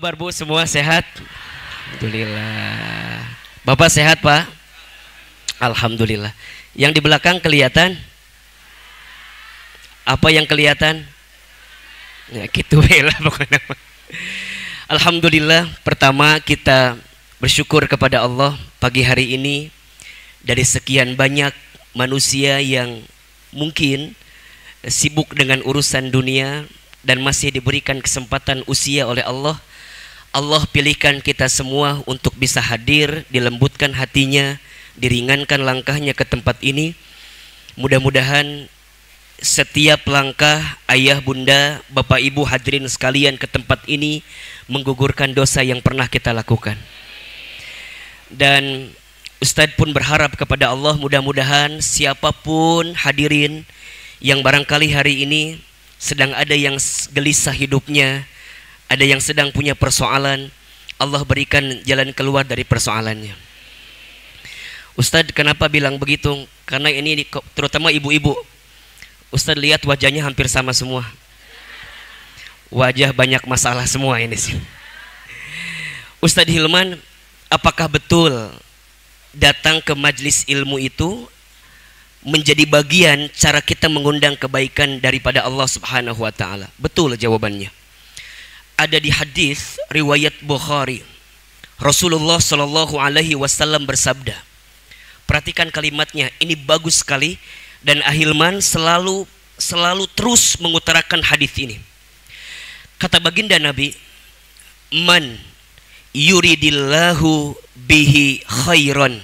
kabar Bu? Semua sehat? Alhamdulillah. Bapak sehat Pak? Alhamdulillah. Yang di belakang kelihatan? Apa yang kelihatan? Ya gitu lah pokoknya. Alhamdulillah, pertama kita bersyukur kepada Allah pagi hari ini dari sekian banyak manusia yang mungkin sibuk dengan urusan dunia dan masih diberikan kesempatan usia oleh Allah. Allah pilihkan kita semua untuk bisa hadir, dilembutkan hatinya, diringankan langkahnya ke tempat ini. Mudah-mudahan setiap langkah ayah, bunda, bapak, ibu hadirin sekalian ke tempat ini menggugurkan dosa yang pernah kita lakukan. Dan Ustadz pun berharap kepada Allah, mudah-mudahan siapapun hadirin yang barangkali hari ini sedang ada yang gelisah hidupnya, ada yang sedang punya persoalan, Allah berikan jalan keluar dari persoalannya. Ustadz kenapa bilang begitu? Karena ini terutama ibu-ibu. Ustadz lihat wajahnya hampir sama semua. Wajah banyak masalah semua ini sih. Ustadz Hilman, apakah betul datang ke majelis ilmu itu menjadi bagian cara kita mengundang kebaikan daripada Allah Subhanahu wa taala? Betul jawabannya. Ada di hadis riwayat Bukhari. Rasulullah Shallallahu alaihi wasallam bersabda. Perhatikan kalimatnya, ini bagus sekali dan Ahilman selalu terus mengutarakan hadis ini. Kata baginda Nabi, "Man yuridillahu bihi khairan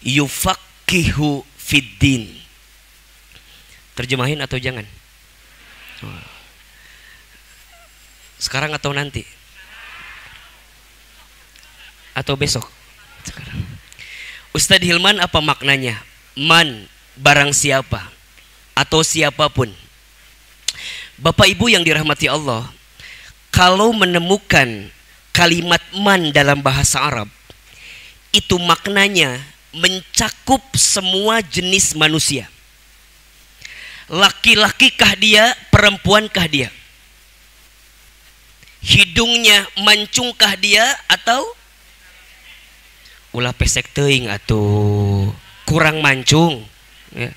yufaqihu fiddin." Terjemahin atau jangan? Sekarang atau nanti? Atau besok? Sekarang. Ustadz Hilman, apa maknanya? Man, barang siapa atau siapapun. Bapak ibu yang dirahmati Allah, kalau menemukan kalimat man dalam bahasa Arab, itu maknanya mencakup semua jenis manusia. Laki-lakikah dia, perempuankah dia? Hidungnya mancungkah dia atau ulah pesek teuing atau kurang mancung ya.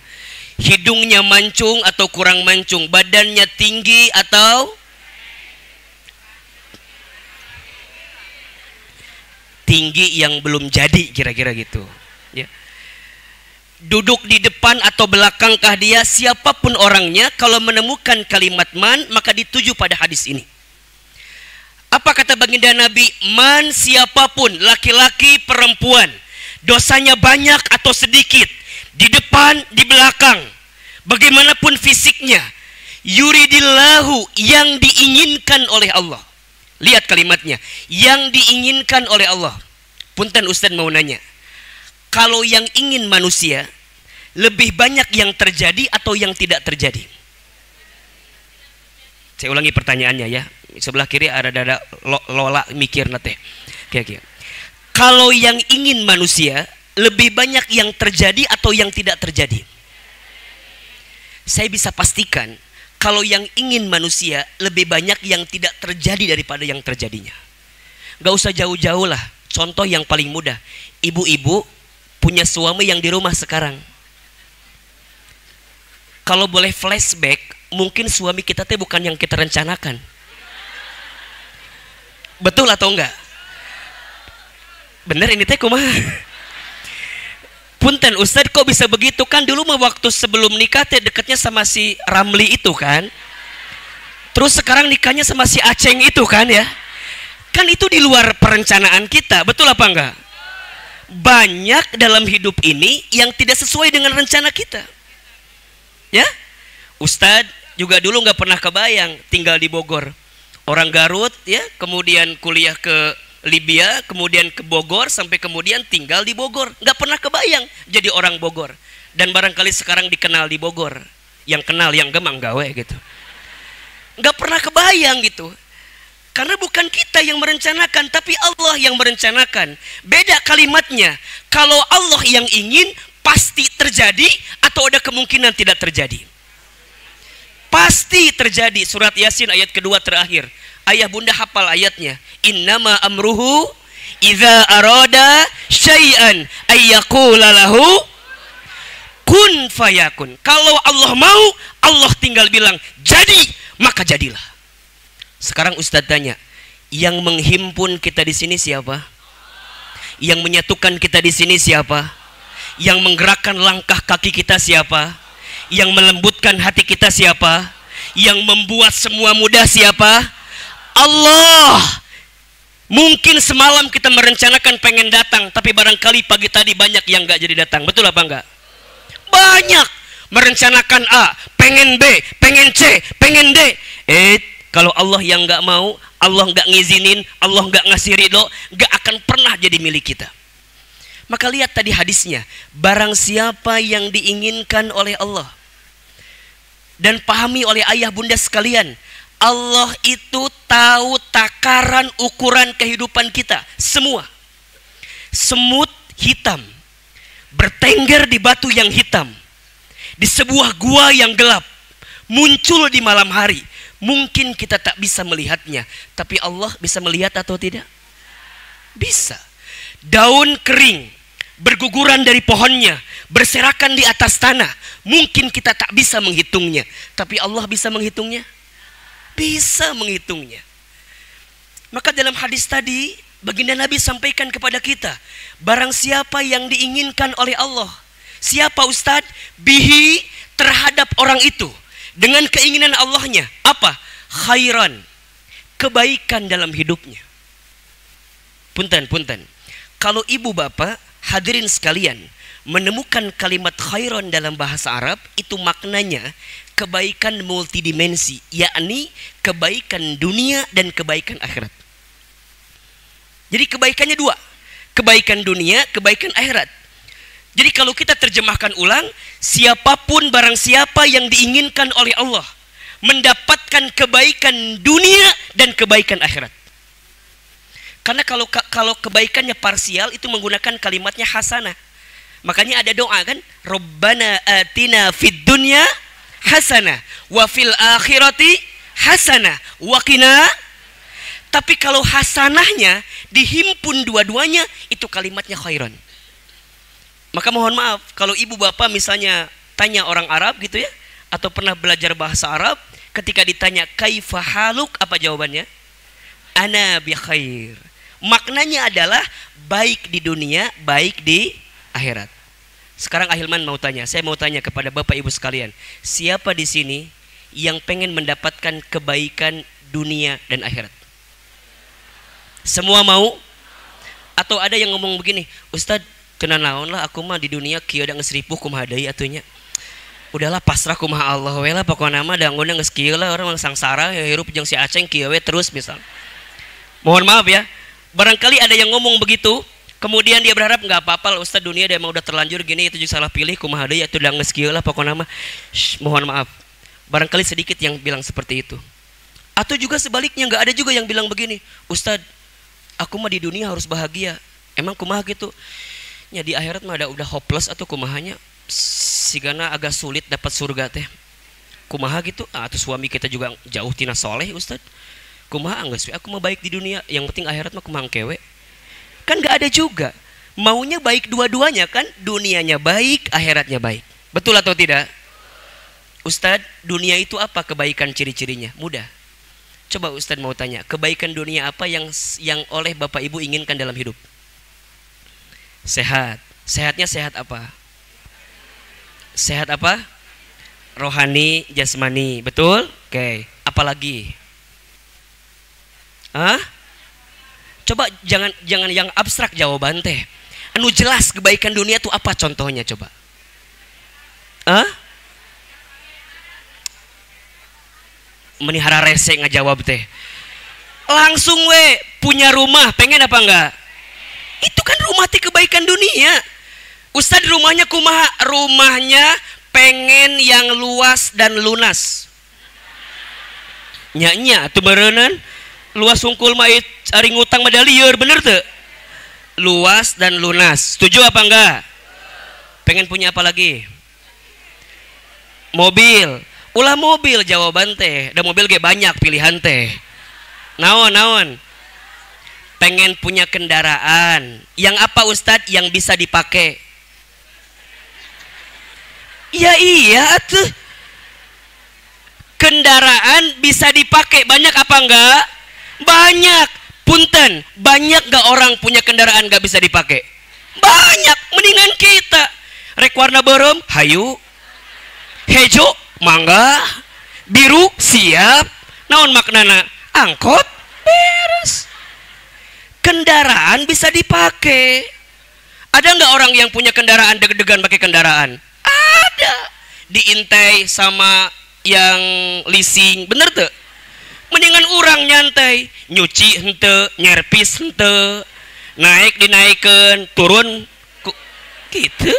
Hidungnya mancung atau kurang mancung, badannya tinggi atau tinggi yang belum jadi, kira-kira gitu ya. Duduk di depan atau belakangkah dia? Siapapun orangnya, kalau menemukan kalimat man maka dituju pada hadis ini. Apa kata baginda Nabi? Man, siapapun, laki-laki, perempuan, dosanya banyak atau sedikit, di depan, di belakang, bagaimanapun fisiknya, yuridillahu, yang diinginkan oleh Allah. Lihat kalimatnya, yang diinginkan oleh Allah. Punten Ustadz mau nanya, kalau yang ingin manusia, lebih banyak yang terjadi atau yang tidak terjadi? Saya ulangi pertanyaannya ya. Sebelah kiri ada Lola mikir nate. Kira-kira. Kalau yang ingin manusia, lebih banyak yang terjadi atau yang tidak terjadi? Saya bisa pastikan, kalau yang ingin manusia, lebih banyak yang tidak terjadi daripada yang terjadinya. Gak usah jauh-jauh lah. Contoh yang paling mudah. Ibu-ibu punya suami yang di rumah sekarang. Kalau boleh flashback, mungkin suami kita teh bukan yang kita rencanakan. Betul atau enggak? Bener ini teh kumaha? Punten Ustadz, kok bisa begitu? Kan dulu mah waktu sebelum nikah teh dekatnya sama si Ramli itu kan. Terus sekarang nikahnya sama si Aceng itu kan ya. Kan itu di luar perencanaan kita, betul apa enggak? Banyak dalam hidup ini yang tidak sesuai dengan rencana kita. Ya? Ustadz juga dulu nggak pernah kebayang tinggal di Bogor. Orang Garut ya, kemudian kuliah ke Libya, kemudian ke Bogor, sampai kemudian tinggal di Bogor. Nggak pernah kebayang jadi orang Bogor. Dan barangkali sekarang dikenal di Bogor. Yang kenal, yang gemang gawe gitu. Nggak pernah kebayang gitu. Karena bukan kita yang merencanakan, tapi Allah yang merencanakan. Beda kalimatnya. Kalau Allah yang ingin, pasti terjadi atau ada kemungkinan tidak terjadi? Pasti terjadi. Surat Yasin ayat kedua terakhir. Ayah bunda hafal ayatnya. Innama amruhu idza arada syai'an ayyaqula lahu kun fayakun. Kalau Allah mau, Allah tinggal bilang jadi, maka jadilah. Sekarang Ustadz tanya, yang menghimpun kita di sini siapa? Yang menyatukan kita di sini siapa? Yang menggerakkan langkah kaki kita siapa? Yang melembutkan hati kita siapa? Yang membuat semua mudah siapa? Allah. Mungkin semalam kita merencanakan pengen datang, tapi barangkali pagi tadi banyak yang gak jadi datang. Betul apa enggak? Banyak merencanakan A, pengen B, pengen C, pengen D. Kalau Allah yang gak mau, Allah gak ngizinin, Allah gak ngasih ridho, gak akan pernah jadi milik kita. Maka lihat tadi hadisnya, barang siapa yang diinginkan oleh Allah dan pahami oleh ayah bunda sekalian, Allah itu tahu takaran ukuran kehidupan kita semua. Semut hitam bertengger di batu yang hitam, di sebuah gua yang gelap, muncul di malam hari. Mungkin kita tak bisa melihatnya, tapi Allah bisa melihat atau tidak? Bisa. Daun kering berguguran dari pohonnya, berserakan di atas tanah. Mungkin kita tak bisa menghitungnya, tapi Allah bisa menghitungnya? Bisa menghitungnya. Maka dalam hadis tadi, baginda Nabi sampaikan kepada kita, barang siapa yang diinginkan oleh Allah. Siapa Ustadz? Bihi, terhadap orang itu, dengan keinginan Allahnya. Apa? Khairan, kebaikan dalam hidupnya. Punten. Kalau ibu bapak, hadirin sekalian, menemukan kalimat khairan dalam bahasa Arab, itu maknanya kebaikan multidimensi, yakni kebaikan dunia dan kebaikan akhirat. Jadi kebaikannya dua, kebaikan dunia, kebaikan akhirat. Jadi kalau kita terjemahkan ulang, siapapun barang siapa yang diinginkan oleh Allah mendapatkan kebaikan dunia dan kebaikan akhirat. Karena kalau kebaikannya parsial itu menggunakan kalimatnya hasanah. Makanya ada doa kan, Rabbana atina fid dunya hasanah wa fil akhirati hasanah wa qina. Tapi kalau hasanahnya dihimpun dua-duanya, itu kalimatnya khairan. Maka mohon maaf, kalau ibu bapak misalnya tanya orang Arab gitu ya, atau pernah belajar bahasa Arab, ketika ditanya kaifa haluk, apa jawabannya? Ana bi khair. Maknanya adalah baik di dunia, baik di akhirat. Sekarang Ahilman mau tanya, saya mau tanya kepada bapak ibu sekalian, siapa di sini yang pengen mendapatkan kebaikan dunia dan akhirat? Semua mau? Atau ada yang ngomong begini, Ustadz, kena naon lah aku mah di dunia kieu da geus ripuh kumaha deui atunya. Udahlah pasrah kumaha Allah we lah, pokona mah da nguna geus kieu lah, orang sangsara ya hirup jeung si Aceng kieu we terus misal. Mohon maaf ya, barangkali ada yang ngomong begitu, kemudian dia berharap nggak apa-apa lah Ustaz, dunia dia emang udah terlanjur gini, itu juga salah pilih kumaha deui atuh da geus kieu lah pokona mah. Mohon maaf. Barangkali sedikit yang bilang seperti itu. Atau juga sebaliknya, nggak ada juga yang bilang begini, Ustaz, aku mah di dunia harus bahagia. Emang kumaha gitu? Ya di akhirat mah udah hopeless atau kumahanya sigana agak sulit dapat surga teh. Kumaha gitu? Atau suami kita juga jauh tina soleh Ustaz. Kumaha geus aku mah baik di dunia, yang penting akhirat mah kumaha kewe. Kan nggak ada juga. Maunya baik dua-duanya kan? Dunianya baik, akhiratnya baik. Betul atau tidak? Ustaz, dunia itu apa kebaikan ciri-cirinya? Mudah. Coba Ustaz mau tanya, kebaikan dunia apa yang oleh Bapak Ibu inginkan dalam hidup? Sehat. Sehatnya sehat apa? Sehat apa? Rohani, jasmani. Betul? Oke. Apalagi? Hah? Coba jangan yang abstrak jawaban teh. Anu jelas kebaikan dunia itu apa contohnya coba? Hah? Menihara rese ngajawab teh. Langsung we punya rumah, pengen apa enggak? Itu kan rumah teh kebaikan dunia. Ustadz rumahnya kumaha? Rumahnya pengen yang luas dan lunas. Nya tuh berenan luas sungkul mah ari ngutang mah da lieur, bener teu? Luas dan lunas. Setuju apa enggak? Pengen punya apa lagi? Mobil. Ulah mobil jawaban teh. Da mobil ge banyak pilihan teh. Naon. Pengen punya kendaraan. Yang apa Ustadz? Yang bisa dipakai. Ya iya tuh. Kendaraan bisa dipakai. Banyak apa enggak? Banyak. Punten, banyak gak orang punya kendaraan gak bisa dipakai? Banyak. Mendingan kita. Rek warna berem, hayu. Hejo, mangga. Biru, siap. Naon maknana? Angkot, beres. Kendaraan bisa dipakai. Ada nggak orang yang punya kendaraan deg-degan pakai kendaraan? Ada. Diintai sama yang leasing, bener tuh? Mendingan orang nyantai, nyuci hente, nyerpis hente, naik dinaikkan, turun, gitu.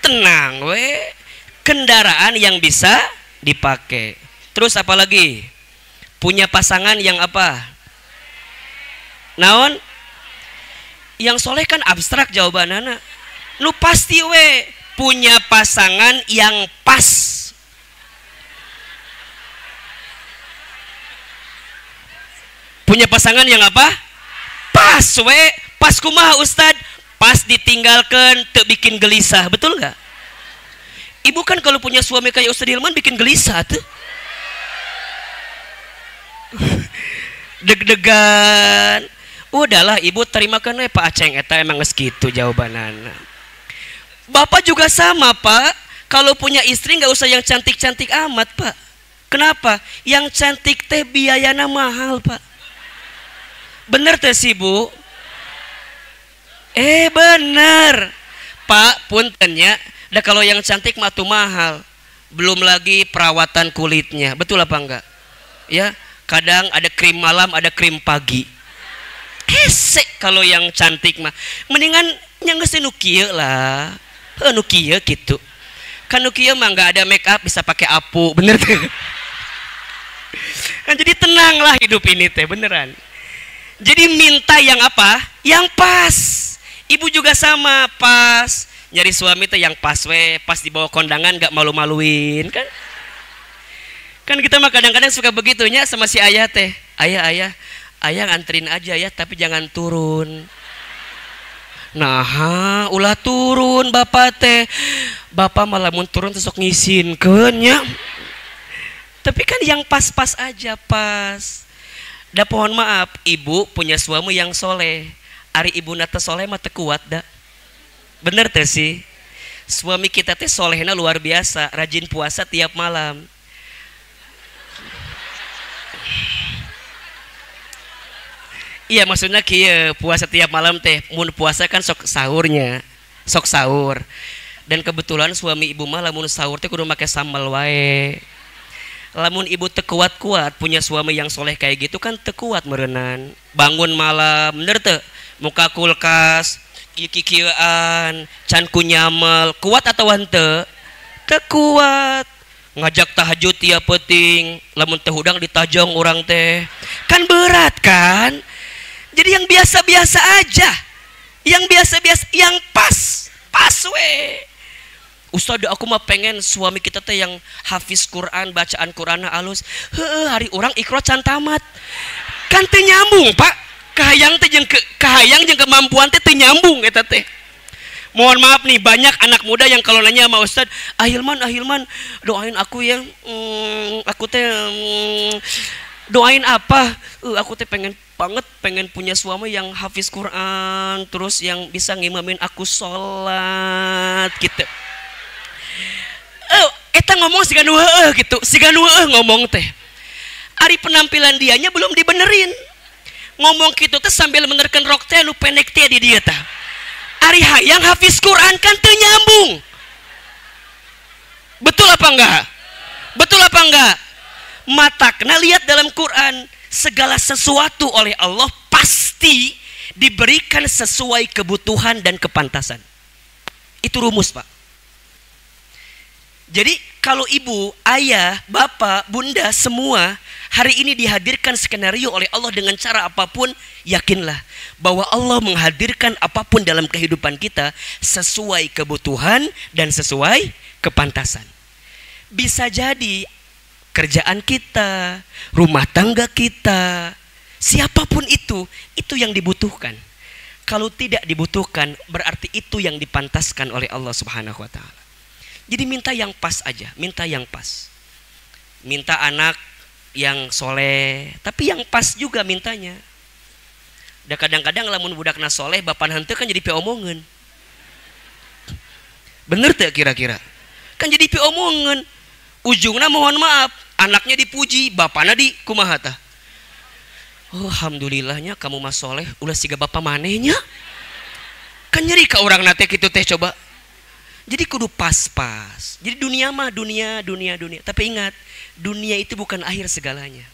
Tenang, we. Kendaraan yang bisa dipakai. Terus apa lagi? Punya pasangan yang apa? Naon? Yang soleh kan abstrak jawabanana. Nu pasti we punya pasangan yang pas. Punya pasangan yang apa? Pas we. Pas kumaha Ustad? Pas ditinggalkan teu bikin gelisah, betul nggak? Ibu kan kalau punya suami kayak Ustad Hilman bikin gelisah tuh. Deg-degan. Udahlah ibu terimakan we Pak Aceng eta emang geus kitu jawabanana. Bapak juga sama Pak. Kalau punya istri nggak usah yang cantik-cantik amat Pak. Kenapa? Yang cantik teh biayana mahal Pak. Bener teh sih Bu? Bener Pak, puntennya. Dah kalau yang cantik mah tuh mahal. Belum lagi perawatan kulitnya. Betul apa enggak? Ya, kadang ada krim malam, ada krim pagi. Hesek kalau yang cantik mah. Mendingan yang geus nu kieu lah. Nu kieu gitu. Kan nu kieu mah enggak ada make up, bisa pakai apu. Bener tuh. Kan jadi tenang lah hidup ini teh, beneran. Jadi minta yang apa? Yang pas. Ibu juga sama, pas. Nyari suami teh yang pas we, pas dibawa kondangan gak malu-maluin kan? Kan kita mah kadang-kadang suka begitunya sama si ayah teh. Ayah anterin aja ya, tapi jangan turun. Nah, ulah turun bapak teh. Bapak malah mau turun sok ngisinkeun nya. Tapi kan yang pas-pas aja, pas. Da pohon maaf, ibu punya suami yang soleh. Ari ibu nata soleh mah teu kuat da. Bener teh sih. Suami kita teh solehna luar biasa, rajin puasa tiap malam. Iya maksudnya kieu puasa tiap malam teh. Mun puasa kan sok sahurnya, sok sahur. Dan kebetulan suami ibu mah lamun sahur teh kudu make sambal wae. Lamun ibu teu kuat-kuat punya suami yang soleh kayak gitu kan teu kuat meureunnan. Bangun malam, bener teu? Muka kulkas, kikieuan, can kunyamel, kuat atau henteu? Teu kuat. Ngajak tahajud tiap penting, lamun teh hudang ditajong orang teh. Kan berat kan? Jadi yang biasa-biasa aja. Yang biasa-biasa, yang pas we. Ustaz, aku mah pengen suami kita teh yang hafiz Quran, bacaan Quranna alus. Hari orang Iqra can tamat. Kan teh nyambung, Pak. Kahayang jeung kemampuan teh nyambung eta teh. Mohon maaf nih, banyak anak muda yang kalau nanya sama Ustaz, Ahilman, doain aku ya. Aku teh doain apa? Aku teh pengen punya suami yang hafiz Quran, terus yang bisa ngimamin aku sholat gitu. Eta ngomong siga nu heueuh gitu, siga nu heueuh ngomong teh. Ari penampilan dianya belum dibenerin. Ngomong gitu teh sambil menerken rok teh nu pendek teh di dieu tah. Ari hayang hafiz Quran kan teu nyambung. Betul apa enggak? Betul apa enggak? Matakna lihat dalam Quran, segala sesuatu oleh Allah pasti diberikan sesuai kebutuhan dan kepantasan. Itu rumus, Pak. Jadi kalau ibu, ayah, bapak, bunda semua hari ini dihadirkan skenario oleh Allah dengan cara apapun, yakinlah bahwa Allah menghadirkan apapun dalam kehidupan kita sesuai kebutuhan dan sesuai kepantasan. Bisa jadi kerjaan kita, rumah tangga kita, siapapun itu yang dibutuhkan. Kalau tidak dibutuhkan, berarti itu yang dipantaskan oleh Allah Subhanahu wa Ta'ala. Jadi minta yang pas aja, minta yang pas. Minta anak yang soleh, tapi yang pas juga mintanya. Dan kadang-kadang lamun budakna soleh, bapak henteu kan jadi piomongan. Bener tak kira-kira? Kan jadi piomongan. Ujungnya mohon maaf, anaknya dipuji, bapaknya di kumaha tah. Oh, alhamdulillahnya kamu mas soleh, ulah siga bapak manehnya. Kan nyeri ka orang nate kitu teh coba. Jadi kudu pas-pas. Jadi dunia mah dunia. Tapi ingat, dunia itu bukan akhir segalanya.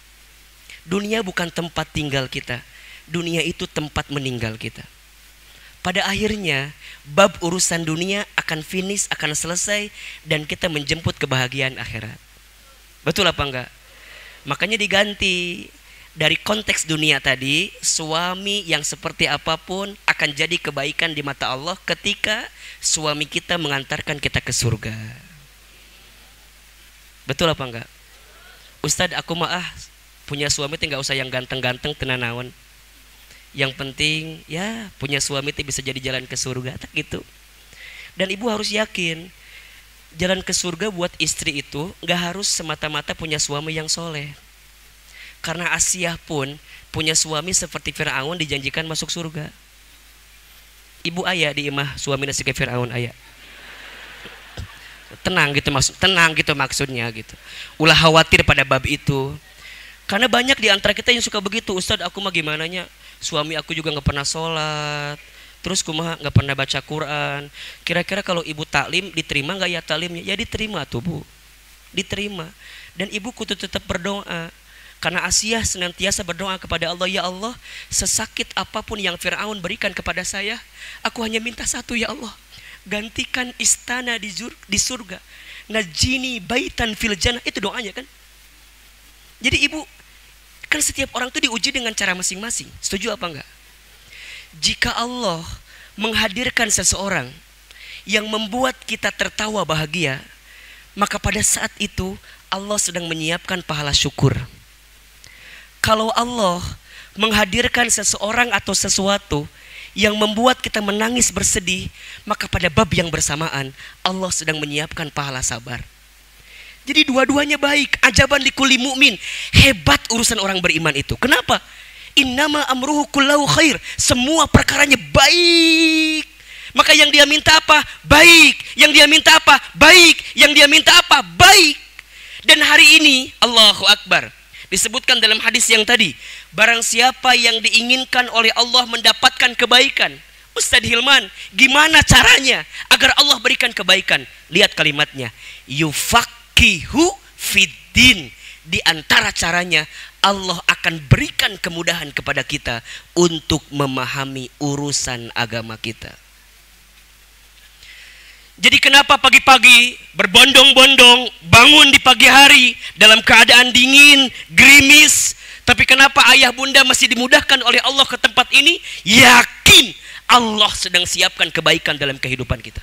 Dunia bukan tempat tinggal kita. Dunia itu tempat meninggal kita. Pada akhirnya, bab urusan dunia akan finish, akan selesai, dan kita menjemput kebahagiaan akhirat. Betul apa enggak? Makanya diganti. Dari konteks dunia tadi, suami yang seperti apapun akan jadi kebaikan di mata Allah ketika suami kita mengantarkan kita ke surga. Betul apa enggak? Ustadz, aku mah punya suami itu nggak usah yang ganteng-ganteng tenanawan. Yang penting ya punya suami itu bisa jadi jalan ke surga, tak gitu. Dan ibu harus yakin, jalan ke surga buat istri itu nggak harus semata-mata punya suami yang soleh. Karena Asiyah pun punya suami seperti Fir'aun dijanjikan masuk surga. Ibu ayah di imah suami nasi ke Fir'aun ayah. Tenang gitu maksudnya gitu. Ulah khawatir pada bab itu. Karena banyak di antara kita yang suka begitu. Ustadz, aku mah gimananya? Suami aku juga nggak pernah sholat. Terus kumaha nggak pernah baca Quran. Kira-kira kalau ibu taklim diterima nggak ya taklimnya? Ya diterima tuh bu. Diterima. Dan ibu kudu tetap berdoa. Karena Asiyah senantiasa berdoa kepada Allah, ya Allah, sesakit apapun yang Fir'aun berikan kepada saya, aku hanya minta satu, ya Allah, gantikan istana di surga. Najini baitan fil jannah, itu doanya kan. Jadi ibu, kan setiap orang itu diuji dengan cara masing-masing. Setuju apa enggak? Jika Allah menghadirkan seseorang yang membuat kita tertawa bahagia, maka pada saat itu Allah sedang menyiapkan pahala syukur. Kalau Allah menghadirkan seseorang atau sesuatu yang membuat kita menangis bersedih, maka pada bab yang bersamaan Allah sedang menyiapkan pahala sabar. Jadi dua-duanya baik. Ajaban likulli mu'min. Hebat urusan orang beriman itu. Kenapa? Innama amruhu kullahu khair. Semua perkaranya baik. Maka yang dia minta apa? Baik. Yang dia minta apa? Baik. Yang dia minta apa? Baik. Dan hari ini Allahu Akbar, disebutkan dalam hadis yang tadi, barang siapa yang diinginkan oleh Allah mendapatkan kebaikan. Ustadz Hilman, gimana caranya agar Allah berikan kebaikan? Lihat kalimatnya, yufaqihu fiddin. Di antara caranya, Allah akan berikan kemudahan kepada kita untuk memahami urusan agama kita. Jadi kenapa pagi-pagi berbondong-bondong bangun di pagi hari dalam keadaan dingin, gerimis, tapi kenapa ayah bunda masih dimudahkan oleh Allah ke tempat ini? Yakin Allah sedang siapkan kebaikan dalam kehidupan kita.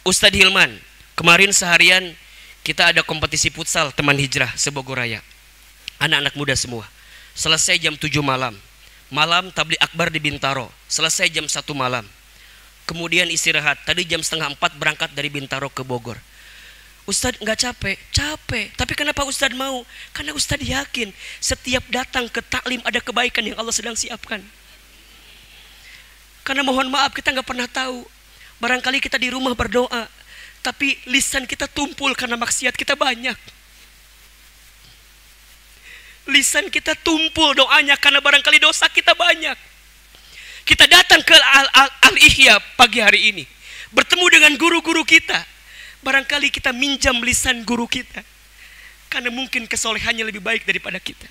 Ustadz Hilman, kemarin seharian kita ada kompetisi futsal teman hijrah se-Bogoraya. Anak-anak muda semua. Selesai jam 7 malam. Malam tabligh akbar di Bintaro. Selesai jam 1 malam. Kemudian istirahat. Tadi jam 3:30 berangkat dari Bintaro ke Bogor. Ustadz nggak capek? Capek. Tapi kenapa Ustadz mau? Karena Ustadz yakin setiap datang ke taklim ada kebaikan yang Allah sedang siapkan. Karena mohon maaf kita nggak pernah tahu. Barangkali kita di rumah berdoa, tapi lisan kita tumpul karena maksiat kita banyak. Lisan kita tumpul doanya karena barangkali dosa kita banyak. Kita datang ke Al-Ihya pagi hari ini, bertemu dengan guru-guru kita. Barangkali kita minjam lisan guru kita, karena mungkin kesolehannya lebih baik daripada kita,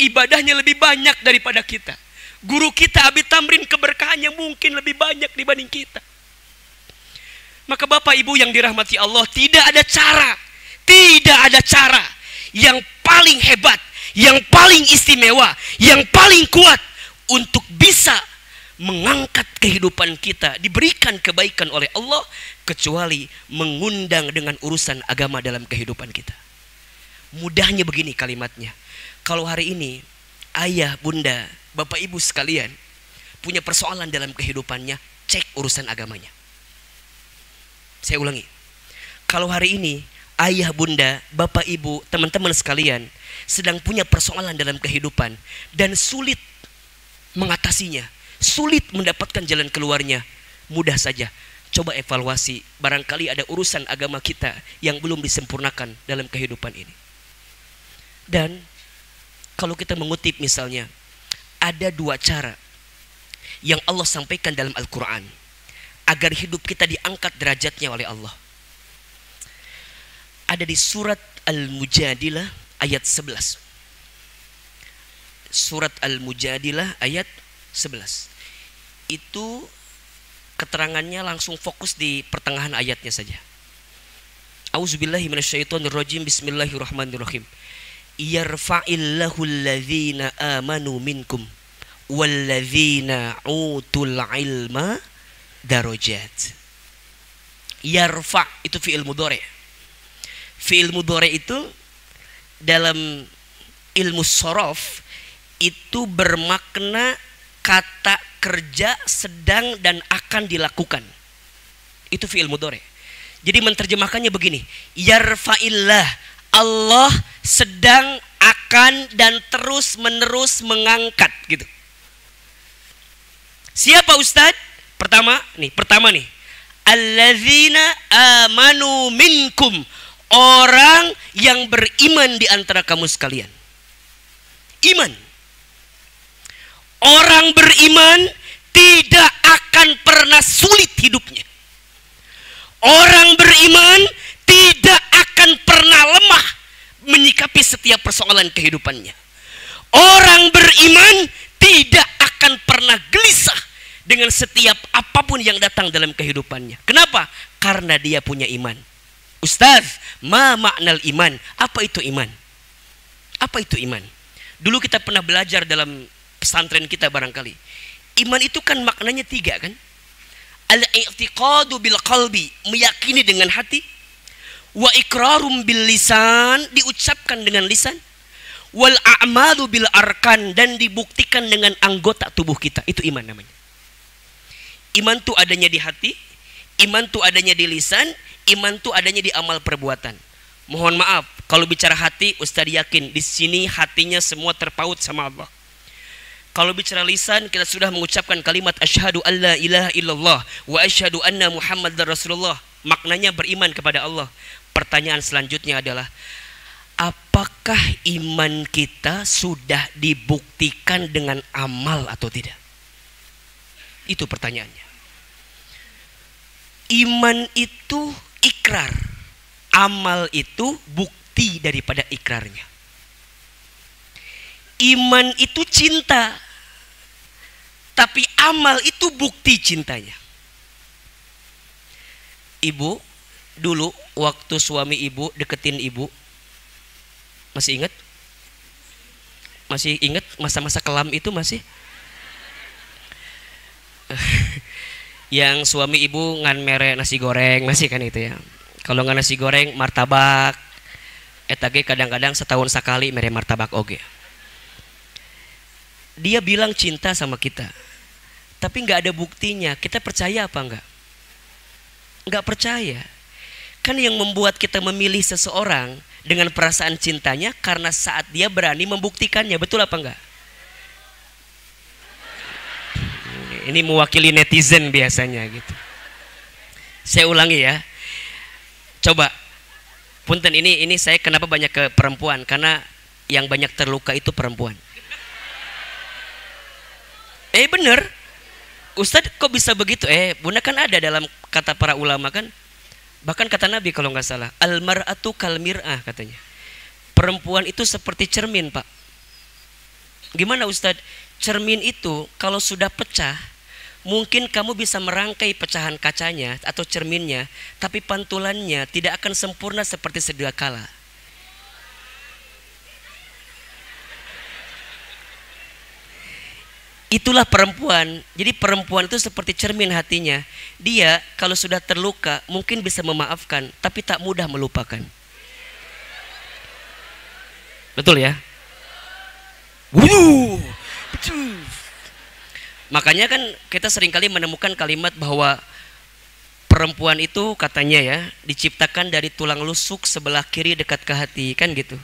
ibadahnya lebih banyak daripada kita. Guru kita Abi Tamrin keberkahannya mungkin lebih banyak dibanding kita. Maka Bapak Ibu yang dirahmati Allah, tidak ada cara yang paling hebat, yang paling istimewa, yang paling kuat untuk bisa mengangkat kehidupan kita, diberikan kebaikan oleh Allah, kecuali mengundang dengan urusan agama dalam kehidupan kita. Mudahnya begini kalimatnya. Kalau hari ini ayah, bunda, bapak, ibu sekalian punya persoalan dalam kehidupannya, cek urusan agamanya. Saya ulangi. Kalau hari ini ayah, bunda, bapak, ibu, teman-teman sekalian sedang punya persoalan dalam kehidupan dan sulit mengatasinya, sulit mendapatkan jalan keluarnya, mudah saja. Coba evaluasi, barangkali ada urusan agama kita yang belum disempurnakan dalam kehidupan ini. Dan kalau kita mengutip misalnya, ada dua cara yang Allah sampaikan dalam Al-Quran agar hidup kita diangkat derajatnya oleh Allah. Ada di surat Al-Mujadilah ayat 11. Surat Al-Mujadilah ayat 11. Itu keterangannya langsung fokus di pertengahan ayatnya saja. Auzubillahi minasyaitonirrajim. Bismillahirrahmanirrahim. Yarfa'illahu alladhina amanu minkum walladzina utul ilma darajat. Yarfa' itu fi'il mudhari'. Fi'il mudhari' itu dalam ilmu shorof itu bermakna kata kerja sedang dan akan dilakukan. Itu fi'il mudhari'. Jadi menerjemahkannya begini, yarfa'illah, Allah sedang, akan, dan terus menerus mengangkat gitu. Siapa Ustadz? Pertama nih. Alladzina amanu minkum, orang yang beriman di antara kamu sekalian. Iman. Orang beriman tidak akan pernah sulit hidupnya. Orang beriman tidak akan pernah lemah menyikapi setiap persoalan kehidupannya. Orang beriman tidak akan pernah gelisah dengan setiap apapun yang datang dalam kehidupannya. Kenapa? Karena dia punya iman. Ustaz, ma maknal iman? Apa itu iman? Apa itu iman? Dulu kita pernah belajar dalam pesantren kita barangkali. Iman itu kan maknanya 3 kan? Al-i'tiqadu bil qalbi, meyakini dengan hati. Wa iqrarum bil lisan, diucapkan dengan lisan. Wal a'malu bil arkan, dan dibuktikan dengan anggota tubuh kita. Itu iman namanya. Iman itu adanya di hati, iman itu adanya di lisan, iman itu adanya di amal perbuatan. Mohon maaf, kalau bicara hati, Ustaz yakin di sini hatinya semua terpaut sama Allah. Kalau bicara lisan, kita sudah mengucapkan kalimat asyhadu alla ilaha illallah wa asyhadu anna muhammadar rasulullah. Maknanya beriman kepada Allah. Pertanyaan selanjutnya adalah, apakah iman kita sudah dibuktikan dengan amal atau tidak? Itu pertanyaannya. Iman itu ikrar, amal itu bukti daripada ikrarnya. Iman itu cinta, tapi amal itu bukti cintanya. Ibu, dulu waktu suami ibu deketin ibu, masih ingat? Masih ingat masa-masa kelam itu masih? Yang suami ibu ngan mere nasi goreng, masih kan itu ya. Kalau ngan nasi goreng martabak, etage kadang-kadang setahun sekali mere martabak oge. Dia bilang cinta sama kita, tapi nggak ada buktinya. Kita percaya apa enggak? Nggak percaya. Kan yang membuat kita memilih seseorang dengan perasaan cintanya karena saat dia berani membuktikannya. Betul apa enggak? Ini mewakili netizen biasanya gitu. Saya ulangi ya. Coba, punten, ini saya kenapa banyak ke perempuan? Karena yang banyak terluka itu perempuan. Bener, Ustadz kok bisa begitu? Bunda kan ada dalam kata para ulama kan, bahkan kata Nabi kalau nggak salah, al-mar'atu kal mir'ah katanya. Perempuan itu seperti cermin, Pak. Gimana Ustadz? Cermin itu kalau sudah pecah, mungkin kamu bisa merangkai pecahan kacanya atau cerminnya, tapi pantulannya tidak akan sempurna seperti sedia kala. Itulah perempuan. Jadi perempuan itu seperti cermin hatinya. Dia kalau sudah terluka mungkin bisa memaafkan, tapi tak mudah melupakan. Betul ya? Wuh. Makanya kan kita seringkali menemukan kalimat bahwa perempuan itu katanya ya diciptakan dari tulang rusuk sebelah kiri dekat ke hati, kan gitu.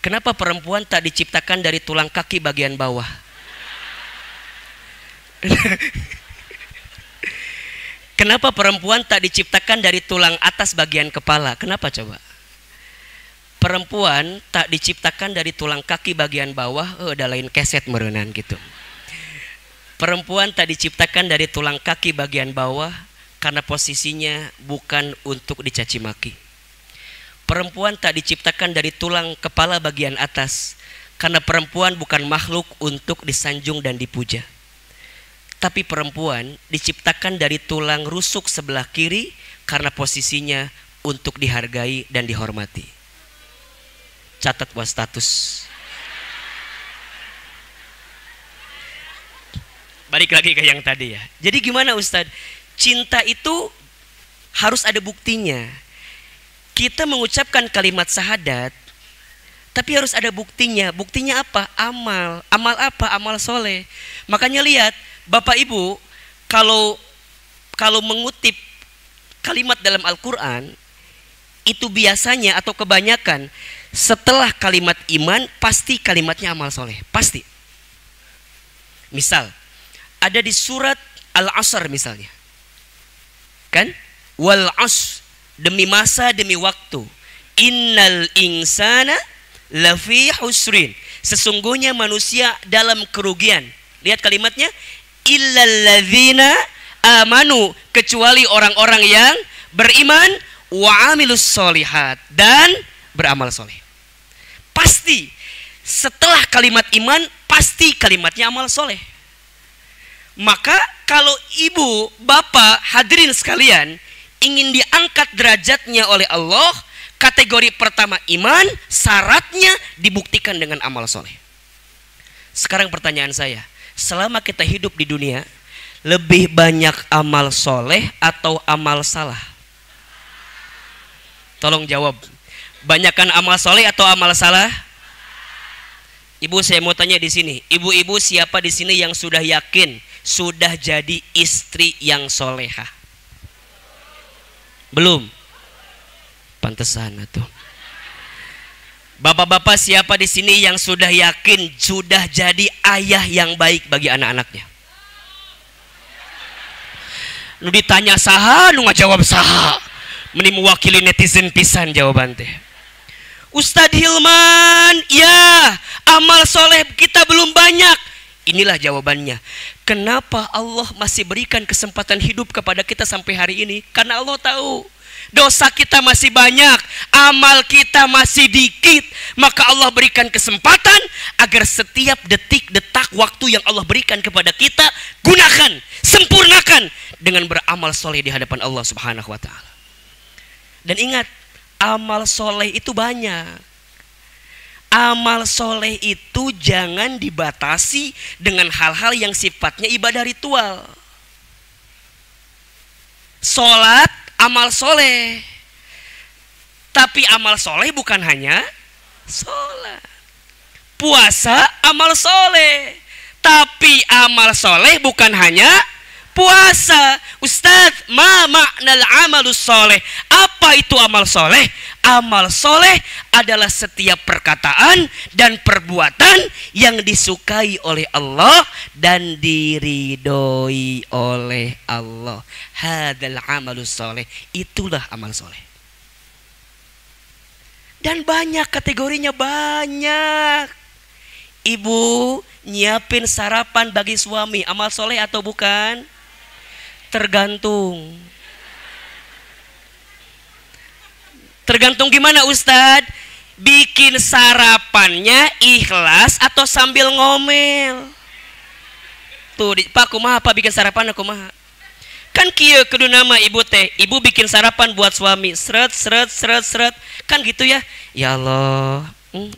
Kenapa perempuan tak diciptakan dari tulang kaki bagian bawah? Kenapa perempuan tak diciptakan dari tulang atas bagian kepala? Kenapa coba? Perempuan tak diciptakan dari tulang kaki bagian bawah, ada lain keset merenan gitu. Perempuan tak diciptakan dari tulang kaki bagian bawah karena posisinya bukan untuk dicaci maki. Perempuan tak diciptakan dari tulang kepala bagian atas karena perempuan bukan makhluk untuk disanjung dan dipuja. Tapi perempuan diciptakan dari tulang rusuk sebelah kiri karena posisinya untuk dihargai dan dihormati. Catat buat status. Balik lagi ke yang tadi ya. Jadi gimana Ustadz? Cinta itu harus ada buktinya. Kita mengucapkan kalimat syahadat, tapi harus ada buktinya. Buktinya apa? Amal. Amal apa? Amal soleh. Makanya lihat, Bapak Ibu, kalau mengutip kalimat dalam Al-Quran, itu biasanya atau kebanyakan setelah kalimat iman, pasti kalimatnya amal soleh. Pasti. Misal, ada di surat Al-Asr misalnya. Kan? Wal asr, demi masa demi waktu. Innal insana lafi husrin. Sesungguhnya manusia dalam kerugian. Lihat kalimatnya. Illalladzina amanu, kecuali orang-orang yang beriman wa amilus solihat, dan beramal soleh. Pasti setelah kalimat iman, pasti kalimatnya amal soleh. Maka kalau ibu, bapak, hadirin sekalian ingin diangkat derajatnya oleh Allah, kategori pertama iman, syaratnya dibuktikan dengan amal soleh. Sekarang pertanyaan saya, selama kita hidup di dunia, lebih banyak amal soleh atau amal salah? Tolong jawab. Banyakan amal soleh atau amal salah? Ibu, saya mau tanya di sini. Ibu-ibu siapa di sini yang sudah yakin sudah jadi istri yang solehah? Belum? Pantesan tuh. Bapak-bapak siapa di sini yang sudah yakin sudah jadi ayah yang baik bagi anak-anaknya? Nu ditanya saha, nu ngajawab saha. Meni mewakili netizen pisan jawaban teh. Ustadz Hilman, ya, amal soleh kita belum banyak. Inilah jawabannya. Kenapa Allah masih berikan kesempatan hidup kepada kita sampai hari ini? Karena Allah tahu dosa kita masih banyak, amal kita masih dikit. Maka Allah berikan kesempatan agar setiap detik-detak waktu yang Allah berikan kepada kita, gunakan, sempurnakan dengan beramal soleh di hadapan Allah Subhanahu wa ta'ala. Dan ingat, amal soleh itu banyak. Amal soleh itu jangan dibatasi dengan hal-hal yang sifatnya ibadah ritual. Sholat, amal soleh. Tapi amal soleh bukan hanya sholat. Puasa, amal soleh. Tapi amal soleh bukan hanya puasa. Ustadz, ma maknal amalus soleh? Apa itu amal soleh? Amal soleh adalah setiap perkataan dan perbuatan yang disukai oleh Allah dan diridhoi oleh Allah. Hadzal amalus soleh. Itulah amal soleh. Dan banyak kategorinya, banyak. Ibu nyiapin sarapan bagi suami, amal soleh atau bukan? Tergantung. Tergantung gimana Ustadz? Bikin sarapannya ikhlas atau sambil ngomel? Tuh, Pak kumaha Pak bikin sarapan kumaha? Kan kieu kudu nama ibu teh. Ibu bikin sarapan buat suami, seret. Kan gitu ya. Ya Allah,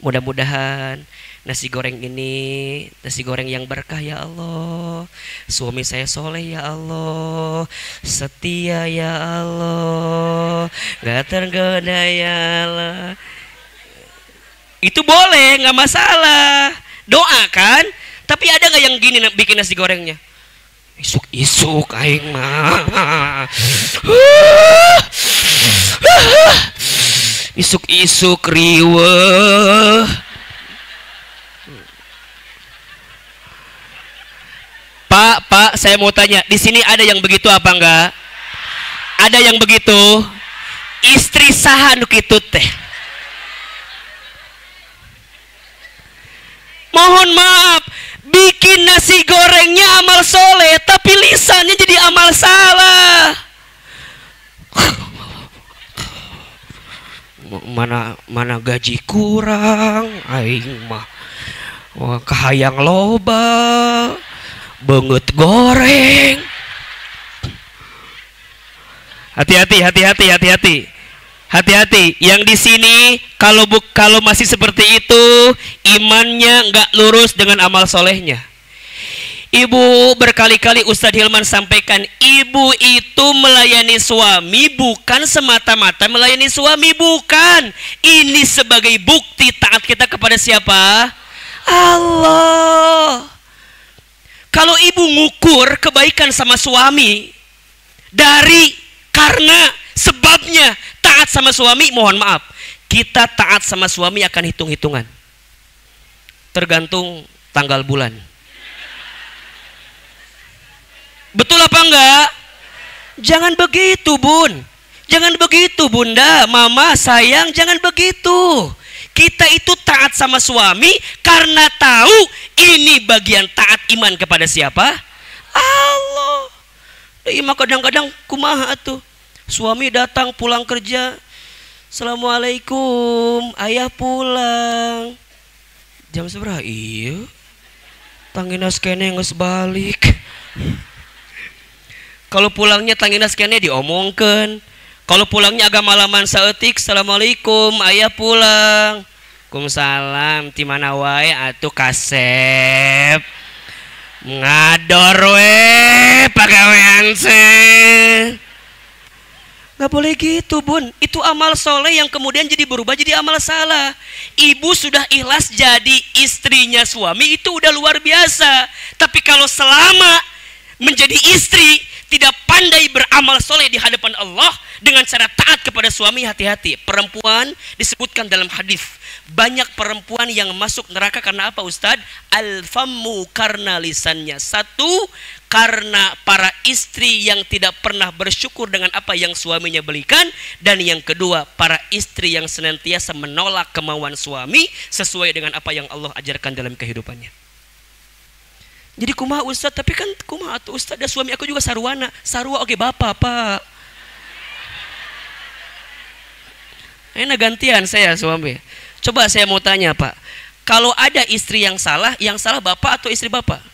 mudah-mudahan nasi goreng ini nasi goreng yang berkah ya Allah, suami saya soleh ya Allah, setia ya Allah, gak tergoda ya Allah. Itu boleh, nggak masalah, doa kan. Tapi ada nggak yang gini bikin nasi gorengnya? Isuk-isuk aing mah. Isuk-isuk riweuh. Pak, saya mau tanya, di sini ada yang begitu apa enggak? Ada yang begitu? Istri saha nu kitu teh? Mohon maaf, bikin nasi gorengnya amal soleh, tapi lisannya jadi amal salah. Mana gaji kurang, aing mah. Wah, kahayang loba. Banget goreng. Hati-hati. Yang di sini kalau masih seperti itu, imannya nggak lurus dengan amal solehnya. Ibu berkali-kali Ustadz Hilman sampaikan, ibu itu melayani suami bukan semata-mata melayani suami, bukan. Ini sebagai bukti taat kita kepada siapa? Allah. Kalau ibu ngukur kebaikan sama suami karena sebabnya taat sama suami, mohon maaf, kita taat sama suami akan hitung-hitungan. Tergantung tanggal bulan. Betul apa enggak? Jangan begitu, Bun. Jangan begitu, Bunda, Mama, sayang, jangan begitu. Kita itu taat sama suami karena tahu ini bagian taat iman kepada siapa? Allah. Ima kadang-kadang kumaha tuh. Suami datang pulang kerja, Assalamualaikum, ayah pulang. Jam seberapa? Iya. Tanginas kene geus balik. Kalau pulangnya tanginas kene diomongkeun. Kalau pulangnya agak malaman saeutik, Assalamualaikum, ayah pulang. Waalaikumsalam, ti mana wae atuh kasep. Ngador we pagawean seh. Gak boleh gitu, Bun. Itu amal soleh yang kemudian jadi berubah jadi amal salah. Ibu sudah ikhlas jadi istrinya suami, itu udah luar biasa. Tapi kalau selama menjadi istri tidak pandai beramal soleh di hadapan Allah dengan cara taat kepada suami, hati-hati. Perempuan disebutkan dalam hadis, banyak perempuan yang masuk neraka karena apa, Ustadz? Al-fammu, karena lisannya. Satu, karena para istri yang tidak pernah bersyukur dengan apa yang suaminya belikan. Dan yang kedua, para istri yang senantiasa menolak kemauan suami sesuai dengan apa yang Allah ajarkan dalam kehidupannya. Jadi kumaha Ustadz, tapi kan kumaha tuh Ustadz, ada suami aku juga sarwana. Sarwa oke bapak, Pak. Enak gantian saya suami. Coba saya mau tanya, Pak. Kalau ada istri yang salah bapak atau istri bapak?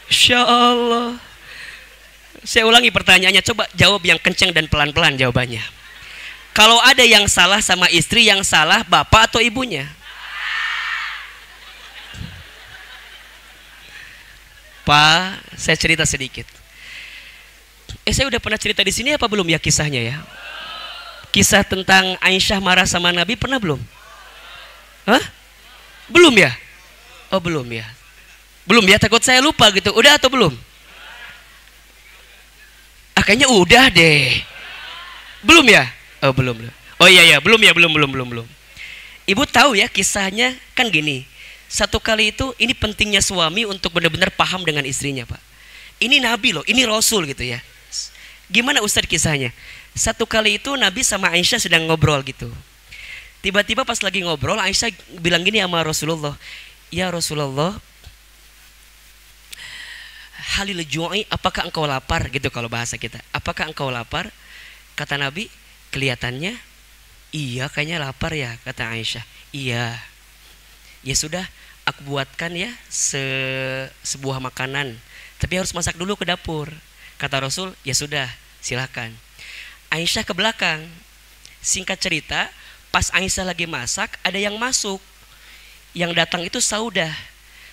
Insya Allah. Saya ulangi pertanyaannya, coba jawab yang kencang dan pelan-pelan jawabannya. Kalau ada yang salah sama istri, yang salah bapak atau ibunya? Pak, saya cerita sedikit. Saya udah pernah cerita di sini apa belum ya kisahnya ya? Kisah tentang Aisyah marah sama Nabi pernah belum? Hah? Belum ya? Oh belum ya. Belum ya, takut saya lupa gitu. Udah atau belum? Kayaknya udah deh. Belum ya? Oh belum. Oh iya belum ya, belum. Ibu tahu ya kisahnya kan gini. Satu kali itu, ini pentingnya suami untuk benar-benar paham dengan istrinya, Pak. Ini Nabi loh, ini Rasul gitu ya. Gimana Ustadz kisahnya? Satu kali itu Nabi sama Aisyah sedang ngobrol gitu. Tiba-tiba pas lagi ngobrol, Aisyah bilang gini sama Rasulullah, ya Rasulullah, halil ju'i, apakah engkau lapar gitu kalau bahasa kita. Apakah engkau lapar? Kata Nabi, kelihatannya iya kayaknya lapar ya, kata Aisyah. Iya. Ya sudah, aku buatkan ya sebuah makanan. Tapi harus masak dulu ke dapur. Kata Rasul, ya sudah, silakan. Aisyah ke belakang. Singkat cerita, pas Aisyah lagi masak, ada yang masuk. Yang datang itu Saudah.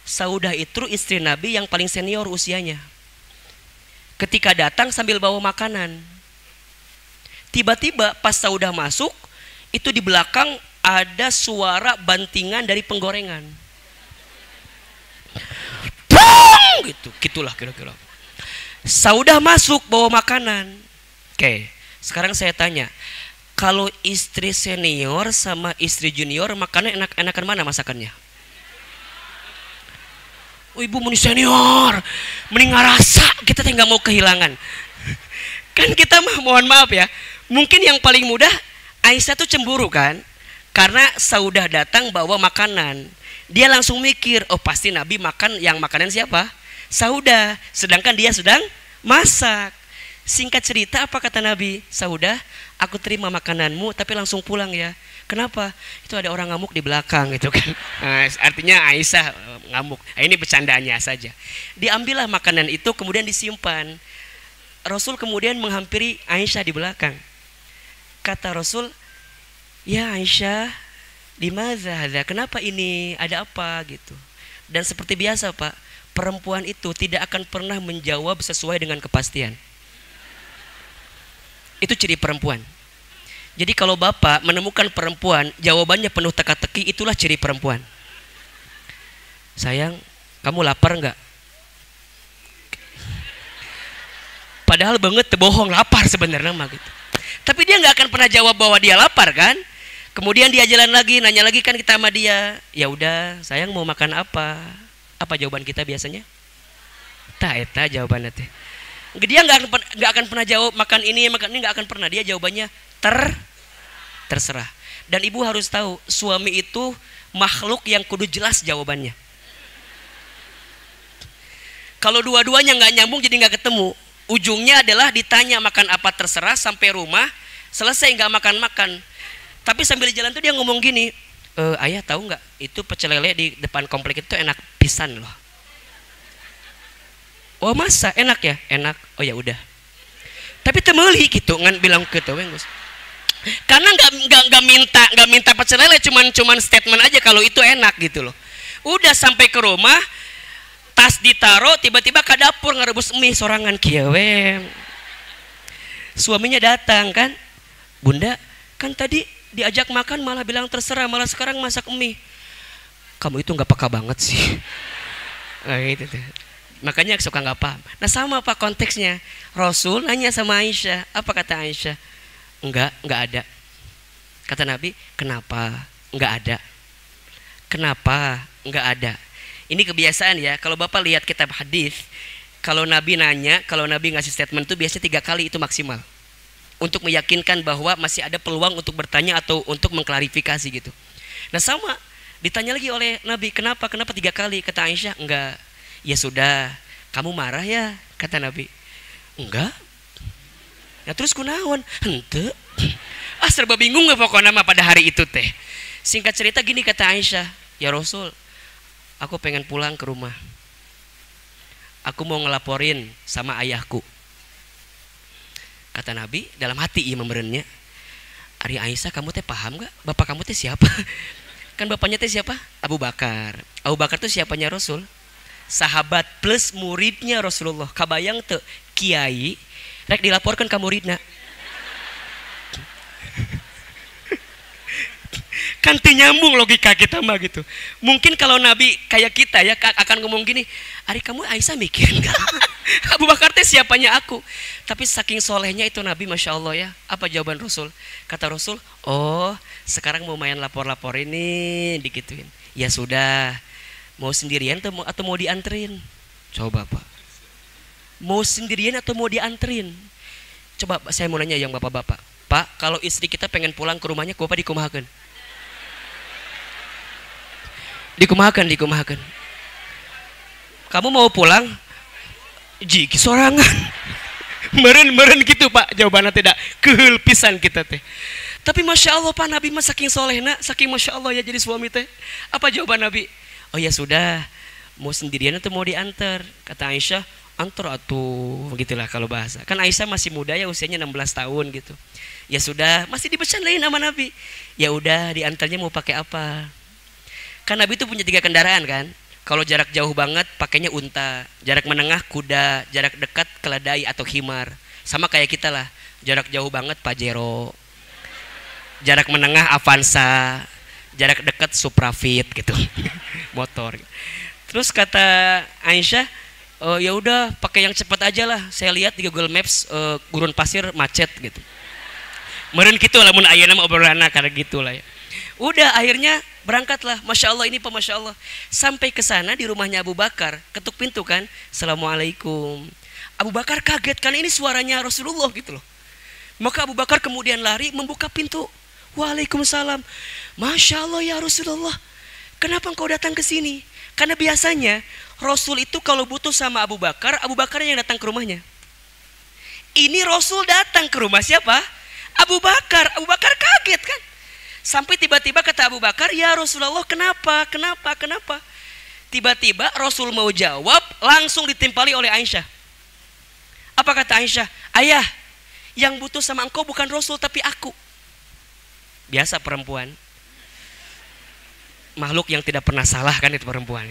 Saudah itu istri Nabi yang paling senior usianya. Ketika datang sambil bawa makanan, tiba-tiba pas Saudah masuk, itu di belakang ada suara bantingan dari penggorengan. Bang! Gitu, gitulah kira-kira. Saudah masuk bawa makanan. Oke, sekarang saya tanya, kalau istri senior sama istri junior makannya enakan mana masakannya? Oh, ibu meni senior, mending ngerasa kita nggak mau kehilangan. Kan kita mohon maaf ya, mungkin yang paling mudah Aisyah tuh cemburu kan, karena Saudah datang bawa makanan. Dia langsung mikir, oh pasti Nabi makan yang makanan siapa? Saudah, sedangkan dia sedang masak. Singkat cerita apa kata Nabi? Saudah, aku terima makananmu tapi langsung pulang ya. Kenapa? Itu ada orang ngamuk di belakang gitu kan. Nah, artinya Aisyah ngamuk. Nah, ini bercandanya saja. Diambillah makanan itu kemudian disimpan. Rasul kemudian menghampiri Aisyah di belakang. Kata Rasul, ya Aisyah, limadza hadza? Kenapa ini? Ada apa gitu? Dan seperti biasa Pak, perempuan itu tidak akan pernah menjawab sesuai dengan kepastian. Itu ciri perempuan. Jadi kalau bapak menemukan perempuan jawabannya penuh teka-teki, itulah ciri perempuan. Sayang, kamu lapar enggak? Padahal banget bohong, lapar sebenarnya mah gitu. Tapi dia nggak akan pernah jawab bahwa dia lapar kan? Kemudian dia jalan lagi, nanya lagi kan kita sama dia. Ya udah, sayang mau makan apa? Apa jawaban kita biasanya? Eta jawabannya teh. Dia nggak akan pernah jawab makan ini nggak akan pernah. Dia jawabannya terserah. Dan ibu harus tahu, suami itu makhluk yang kudu jelas jawabannya. Kalau dua-duanya nggak nyambung jadi nggak ketemu. Ujungnya adalah ditanya makan apa terserah, sampai rumah selesai nggak makan. Tapi sambil jalan tuh dia ngomong gini, ayah tahu nggak itu pecel lele di depan komplek itu enak pisan loh. Oh masa enak ya? Enak. Oh ya udah. Tapi temeli gitu ngan bilang gitu Gus. Karena nggak minta pecel lele, cuman statement aja kalau itu enak gitu loh. Udah sampai ke rumah, tas ditaro, tiba-tiba ke dapur ngerebus mie sorangan kieu. Suaminya datang kan, Bunda, kan tadi diajak makan malah bilang terserah, malah sekarang masak mie. Kamu itu nggak peka banget sih. Nah, gitu tuh. Makanya suka nggak paham. Nah sama Pak konteksnya. Rasul nanya sama Aisyah, apa kata Aisyah? Enggak ada. Kata Nabi, kenapa? Enggak ada. Kenapa? Enggak ada. Ini kebiasaan ya. Kalau Bapak lihat kitab hadis, kalau Nabi nanya, kalau Nabi ngasih statement itu biasanya 3 kali itu maksimal. Untuk meyakinkan bahwa masih ada peluang untuk bertanya atau untuk mengklarifikasi gitu. Nah sama, ditanya lagi oleh Nabi, kenapa 3 kali? Kata Aisyah, enggak. Ya sudah, kamu marah ya? Kata Nabi. Enggak. Ya terus kunaon? Henteu. Serba bingung ya pokoknya mah pada hari itu teh. Singkat cerita gini kata Aisyah, ya Rasul, aku pengen pulang ke rumah. Aku mau ngelaporin sama ayahku. Kata Nabi dalam hati ia memberennya, Ari Aisyah, kamu teh paham gak? Bapak kamu teh siapa? Kan bapaknya teh siapa? Abu Bakar. Abu Bakar tuh siapanya Rasul? Sahabat plus muridnya Rasulullah. Kabayang tuh kiai rek dilaporkan ke muridna. Kan nyambung logika kita mah gitu. Mungkin kalau Nabi kayak kita ya akan ngomong gini, Ari kamu Aisyah mikir enggak? Abu Bakar teh siapanya aku. Tapi saking solehnya itu Nabi, Masya Allah ya. Apa jawaban Rasul? Kata Rasul, oh sekarang mau main lapor-lapor ini digituin. Ya sudah, mau sendirian atau mau dianterin? Coba Pak, mau sendirian atau mau dianterin? Coba saya mau nanya yang bapak-bapak, Pak, kalau istri kita pengen pulang ke rumahnya, Bapak dikumahakan? Dikumahakan. Kamu mau pulang? Jiki sorangan. Meren gitu Pak, jawabannya tidak keheul pisan kita teh. Tapi Masya Allah Pak, Nabi mah saking solehna, saking Masya Allah ya jadi suami teh. Apa jawaban Nabi? Oh ya sudah, mau sendirian atau mau diantar? Kata Aisyah, antar atuh gitulah kalau bahasa. Kan Aisyah masih muda ya, usianya 16 tahun gitu. Ya sudah, masih dibercandain sama Nabi. Ya udah, diantarnya mau pakai apa? Kan Nabi itu punya 3 kendaraan kan. Kalau jarak jauh banget pakainya unta, jarak menengah kuda, jarak dekat keledai atau himar. Sama kayak kita lah, jarak jauh banget Pajero, jarak menengah Avanza, jarak dekat Suprafit gitu, motor. Terus kata Aisyah, oh, ya udah pakai yang cepat aja lah. Saya lihat di Google Maps gurun pasir macet gitu. Meren gitu lah mun ayeuna mah obrolana karena gitulah ya. Udah akhirnya berangkatlah. Masya Allah, ini Masya Allah. Sampai ke sana di rumahnya Abu Bakar, ketuk pintu kan, Assalamualaikum. Abu Bakar kaget karena ini suaranya Rasulullah gitu loh. Maka Abu Bakar kemudian lari membuka pintu. Waalaikumsalam. Masya Allah ya Rasulullah. Kenapa engkau datang ke sini? Karena biasanya Rasul itu kalau butuh sama Abu Bakar yang datang ke rumahnya. Ini Rasul datang ke rumah siapa? Abu Bakar. Abu Bakar kaget kan. Sampai tiba-tiba kata Abu Bakar, ya Rasulullah kenapa? Tiba-tiba Rasul mau jawab, langsung ditimpali oleh Aisyah. Apa kata Aisyah? Ayah, yang butuh sama engkau bukan Rasul tapi aku. Biasa perempuan. Makhluk yang tidak pernah salah kan itu perempuan.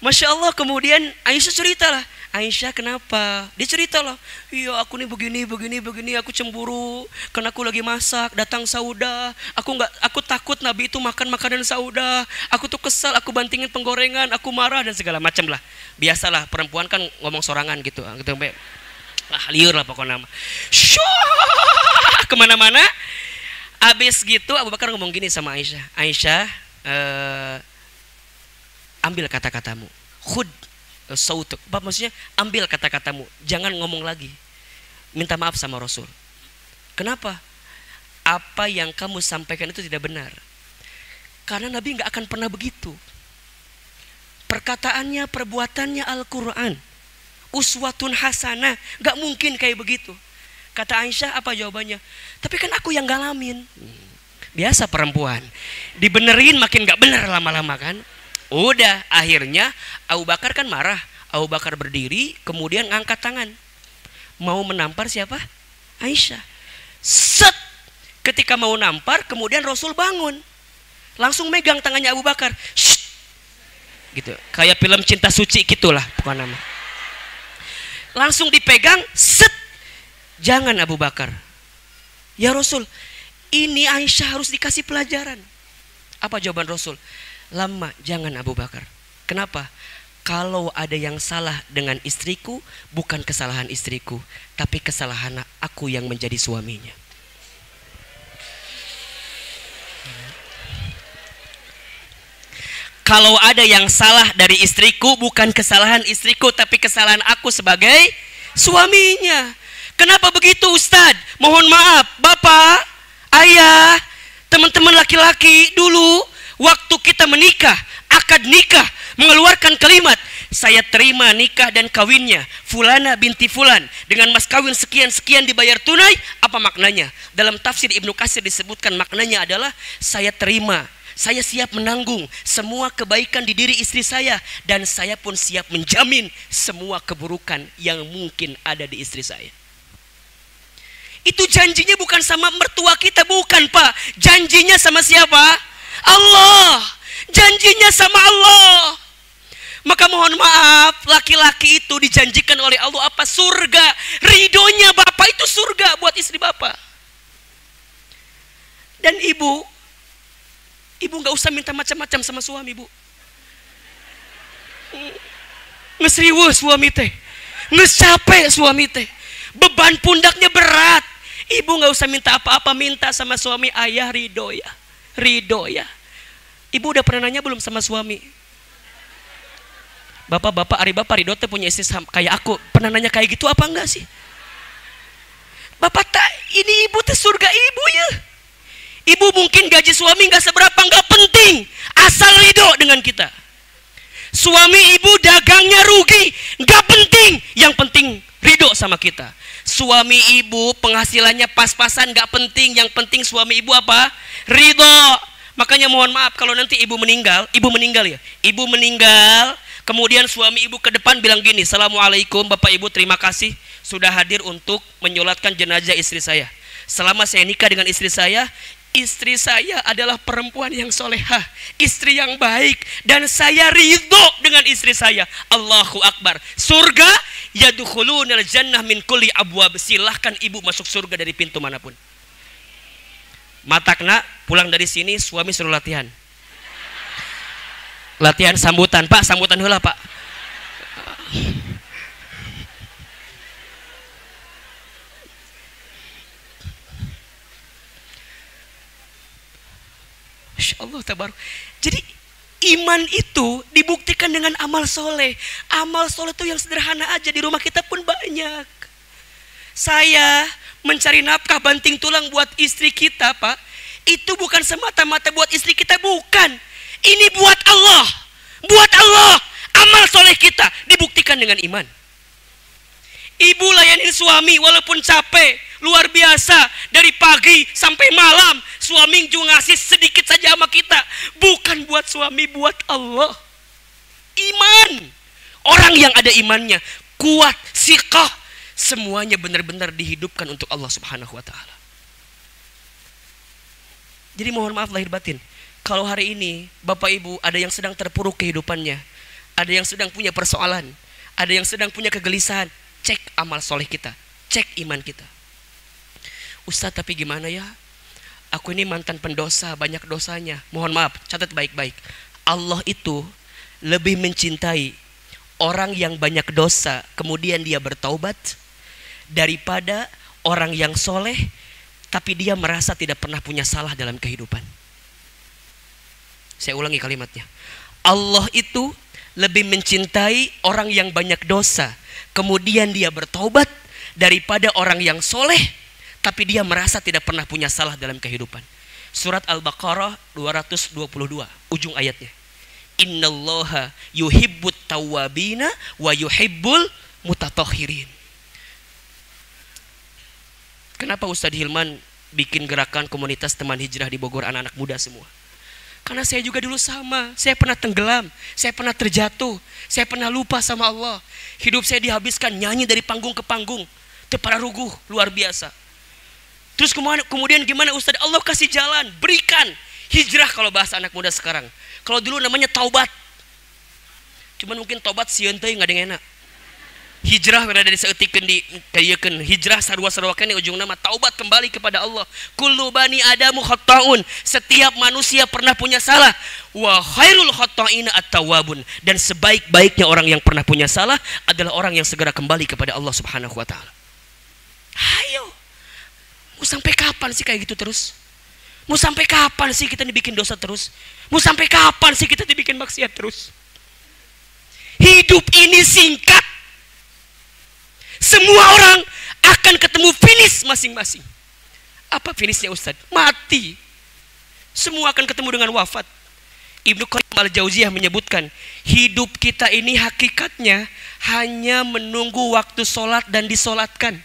Masya Allah, kemudian Aisyah ceritalah. Aisyah kenapa? Dia cerita loh. Iya aku nih begini, aku cemburu karena aku lagi masak, datang Saudah. Aku takut Nabi itu makan makanan Saudah. Aku tuh kesal, aku bantingin penggorengan, aku marah dan segala macam lah. Biasalah perempuan kan ngomong sorangan gitu. Liur lah pokoknya. Kemana-mana. Abis gitu Abu Bakar ngomong gini sama Aisyah. Aisyah, ambil kata-katamu. Khud sautuk. Maksudnya ambil kata-katamu. Jangan ngomong lagi. Minta maaf sama Rasul. Kenapa? Apa yang kamu sampaikan itu tidak benar. Karena Nabi nggak akan pernah begitu. Perkataannya, perbuatannya Al-Quran. Uswatun hasanah. Nggak mungkin kayak begitu. Kata Aisyah, apa jawabannya? Tapi kan aku yang ngalamin. Biasa perempuan. Dibenerin makin nggak bener lama-lama kan. Udah akhirnya Abu Bakar kan marah. Abu Bakar berdiri kemudian ngangkat tangan. Mau menampar siapa? Aisyah. Set. Ketika mau nampar kemudian Rasul bangun. Langsung megang tangannya Abu Bakar. Shh. Gitu. Kayak film Cinta Suci gitulah pokoknya nama. Langsung dipegang. Set. Jangan Abu Bakar. Ya Rasul, ini Aisyah harus dikasih pelajaran. Apa jawaban Rasul? Lama, jangan Abu Bakar. Kenapa? Kalau ada yang salah dengan istriku, bukan kesalahan istriku, tapi kesalahan aku yang menjadi suaminya. Kalau ada yang salah dari istriku, bukan kesalahan istriku, tapi kesalahan aku sebagai suaminya. Kenapa begitu Ustadz? Mohon maaf, Bapak, Ayah, teman-teman laki-laki dulu, waktu kita menikah, akad nikah, mengeluarkan kalimat, saya terima nikah dan kawinnya Fulana binti Fulan dengan mas kawin sekian-sekian dibayar tunai. Apa maknanya? Dalam tafsir Ibnu Katsir disebutkan maknanya adalah saya terima, saya siap menanggung semua kebaikan di diri istri saya dan saya pun siap menjamin semua keburukan yang mungkin ada di istri saya. Itu janjinya bukan sama mertua kita, bukan Pak. Janjinya sama siapa? Allah. Janjinya sama Allah. Maka mohon maaf, laki-laki itu dijanjikan oleh Allah apa? Surga. Ridhonya Bapak itu surga buat istri Bapak. Dan ibu gak usah minta macam-macam sama suami, Bu. Ngesriwes suami teh. Ngescapek suami teh. Beban pundaknya berat. Ibu gak usah minta apa-apa, minta sama suami, ayah ridho ya. Ridho ya. Ibu udah pernah nanya belum sama suami? Bapak-bapak, Ari Bapak ridho teh punya istri kayak aku. Pernah nanya kayak gitu apa enggak sih? Bapak tak, ini ibu teh surga ibu ya. Ibu mungkin gaji suami gak seberapa, gak penting. Asal ridho dengan kita. Suami ibu dagangnya rugi, gak penting. Yang penting ridho sama kita. Suami ibu penghasilannya pas-pasan gak penting. Yang penting suami ibu apa? Ridho. Makanya mohon maaf kalau nanti ibu meninggal ya. Ibu meninggal Kemudian suami ibu ke depan bilang gini, "Assalamualaikum Bapak Ibu, terima kasih sudah hadir untuk menyolatkan jenazah istri saya. Selama saya nikah dengan istri saya adalah perempuan yang solehah, istri yang baik, dan saya ridho dengan istri saya." Allahu Akbar. Surga, yadkhulunal jannah min kulli abwab. Silahkan ibu masuk surga dari pintu manapun. Matakna pulang dari sini, suami suruh latihan. Latihan sambutan, Pak, sambutan heula, Pak. Masya Allah, tabaruk. Jadi iman itu dibuktikan dengan amal soleh. Amal soleh itu yang sederhana aja, di rumah kita pun banyak. Saya mencari nafkah banting tulang buat istri kita, Pak. Itu bukan semata-mata buat istri kita, bukan. Ini buat Allah. Buat Allah. Amal soleh kita dibuktikan dengan iman. Ibu layanin suami walaupun capek, luar biasa. Dari pagi sampai malam, suami juga ngasih sedikit saja sama kita. Bukan buat suami, buat Allah. Iman. Orang yang ada imannya, kuat, siqah, semuanya benar-benar dihidupkan untuk Allah Subhanahu wa ta'ala. Jadi mohon maaf lahir batin, kalau hari ini Bapak Ibu ada yang sedang terpuruk kehidupannya, ada yang sedang punya persoalan, ada yang sedang punya kegelisahan, cek amal soleh kita, cek iman kita. Ustadz, tapi gimana ya? Aku ini mantan pendosa, banyak dosanya. Mohon maaf, catat baik-baik. Allah itu lebih mencintai orang yang banyak dosa, kemudian dia bertaubat, daripada orang yang soleh, tapi dia merasa tidak pernah punya salah dalam kehidupan. Saya ulangi kalimatnya. Allah itu lebih mencintai orang yang banyak dosa, kemudian dia bertaubat, daripada orang yang soleh, tapi dia merasa tidak pernah punya salah dalam kehidupan. Surat Al-Baqarah 222, ujung ayatnya. Innallaha yuhibbut tawwabina wa yuhibbul mutatahhirin. Kenapa Ustadz Hilman bikin gerakan komunitas teman hijrah di Bogor, anak-anak muda semua? Karena saya juga dulu sama, saya pernah tenggelam, saya pernah terjatuh, saya pernah lupa sama Allah. Hidup saya dihabiskan nyanyi dari panggung ke panggung, tepara ruguh, luar biasa. Terus kemudian gimana Ustadz? Allah kasih jalan, berikan hijrah kalau bahasa anak muda sekarang. Kalau dulu namanya taubat. Cuman mungkin taubat sieun teh nggak ada yang enak. Hijrah berada di seetikan di kayakeun hijrah sarua-saruakeun di ujung nama taubat kembali kepada Allah. Kullu bani adamu khata'un. Setiap manusia pernah punya salah. Wa khairul khata'ina at-tawwabun. Dan sebaik-baiknya orang yang pernah punya salah adalah orang yang segera kembali kepada Allah Subhanahu wa taala. Ayo. Mau sampai kapan sih kayak gitu terus? Mau sampai kapan sih kita dibikin dosa terus? Mau sampai kapan sih kita dibikin maksiat terus? Hidup ini singkat. Semua orang akan ketemu finish masing-masing. Apa finishnya Ustadz? Mati. Semua akan ketemu dengan wafat. Ibnu Qayyim al-Jauziyah menyebutkan, hidup kita ini hakikatnya hanya menunggu waktu sholat dan disolatkan.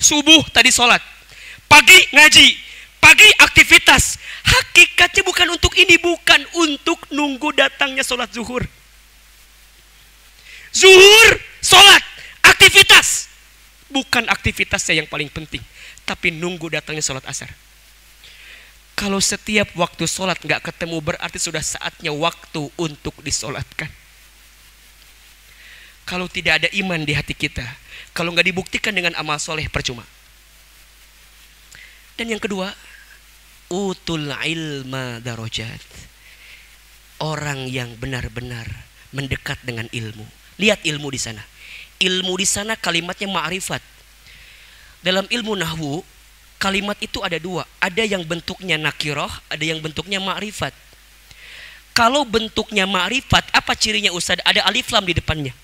Subuh tadi sholat, pagi ngaji, pagi aktivitas. Hakikatnya bukan untuk ini, bukan untuk nunggu datangnya sholat zuhur. Zuhur, sholat, aktivitas. Bukan aktivitasnya yang paling penting, tapi nunggu datangnya sholat asar. Kalau setiap waktu sholat nggak ketemu, berarti sudah saatnya waktu untuk disolatkan. Kalau tidak ada iman di hati kita, kalau nggak dibuktikan dengan amal soleh, percuma. Dan yang kedua, utul ilma darajat. Orang yang benar-benar mendekat dengan ilmu. Lihat ilmu di sana. Ilmu di sana kalimatnya ma'rifat. Dalam ilmu nahwu, kalimat itu ada dua. Ada yang bentuknya nakirah, ada yang bentuknya ma'rifat. Kalau bentuknya ma'rifat, apa cirinya Ustaz? Ada alif lam di depannya.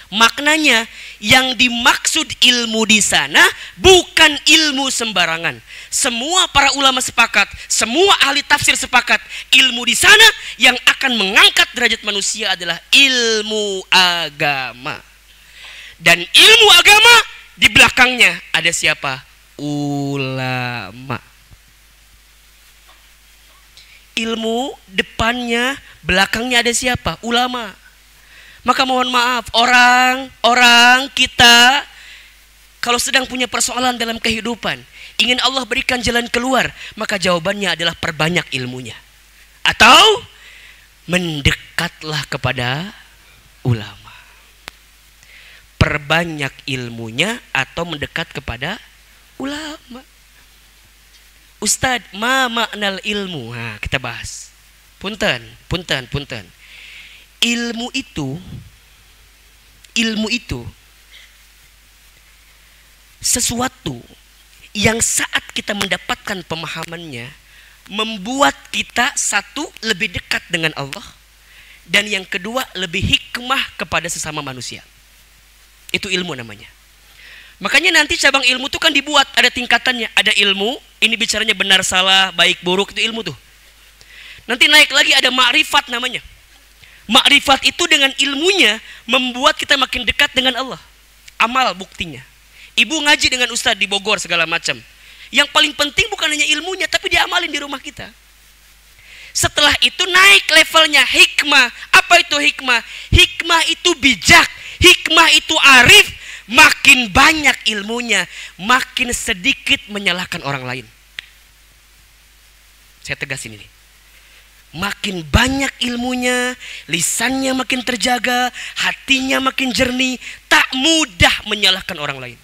Maknanya yang dimaksud ilmu di sana bukan ilmu sembarangan. Semua para ulama sepakat, semua ahli tafsir sepakat, ilmu di sana yang akan mengangkat derajat manusia adalah ilmu agama. Dan ilmu agama di belakangnya ada siapa? Ulama. ilmu depannya, belakangnya ada siapa? Ulama. Maka mohon maaf, orang kita kalau sedang punya persoalan dalam kehidupan, ingin Allah berikan jalan keluar, maka jawabannya adalah perbanyak ilmunya. Atau mendekatlah kepada ulama. Perbanyak ilmunya atau mendekat kepada ulama. Ustadz, ma maknal ilmu? Nah, kita bahas. Punten. Ilmu itu sesuatu yang saat kita mendapatkan pemahamannya membuat kita satu lebih dekat dengan Allah, dan yang kedua lebih hikmah kepada sesama manusia. Itu ilmu namanya. Makanya nanti cabang ilmu itu kan dibuat, ada tingkatannya. Ada ilmu, ini bicaranya benar salah, baik buruk, itu ilmu tuh. Nanti naik lagi ada ma'rifat namanya. Ma'rifat itu dengan ilmunya membuat kita makin dekat dengan Allah. Amal buktinya. Ibu ngaji dengan ustadz di Bogor segala macam. Yang paling penting bukan hanya ilmunya, tapi diamalin di rumah kita. Setelah itu naik levelnya hikmah. Apa itu hikmah? Hikmah itu bijak. Hikmah itu arif. Makin banyak ilmunya, makin sedikit menyalahkan orang lain. Saya tegasin ini. Makin banyak ilmunya, lisannya makin terjaga, hatinya makin jernih, tak mudah menyalahkan orang lain.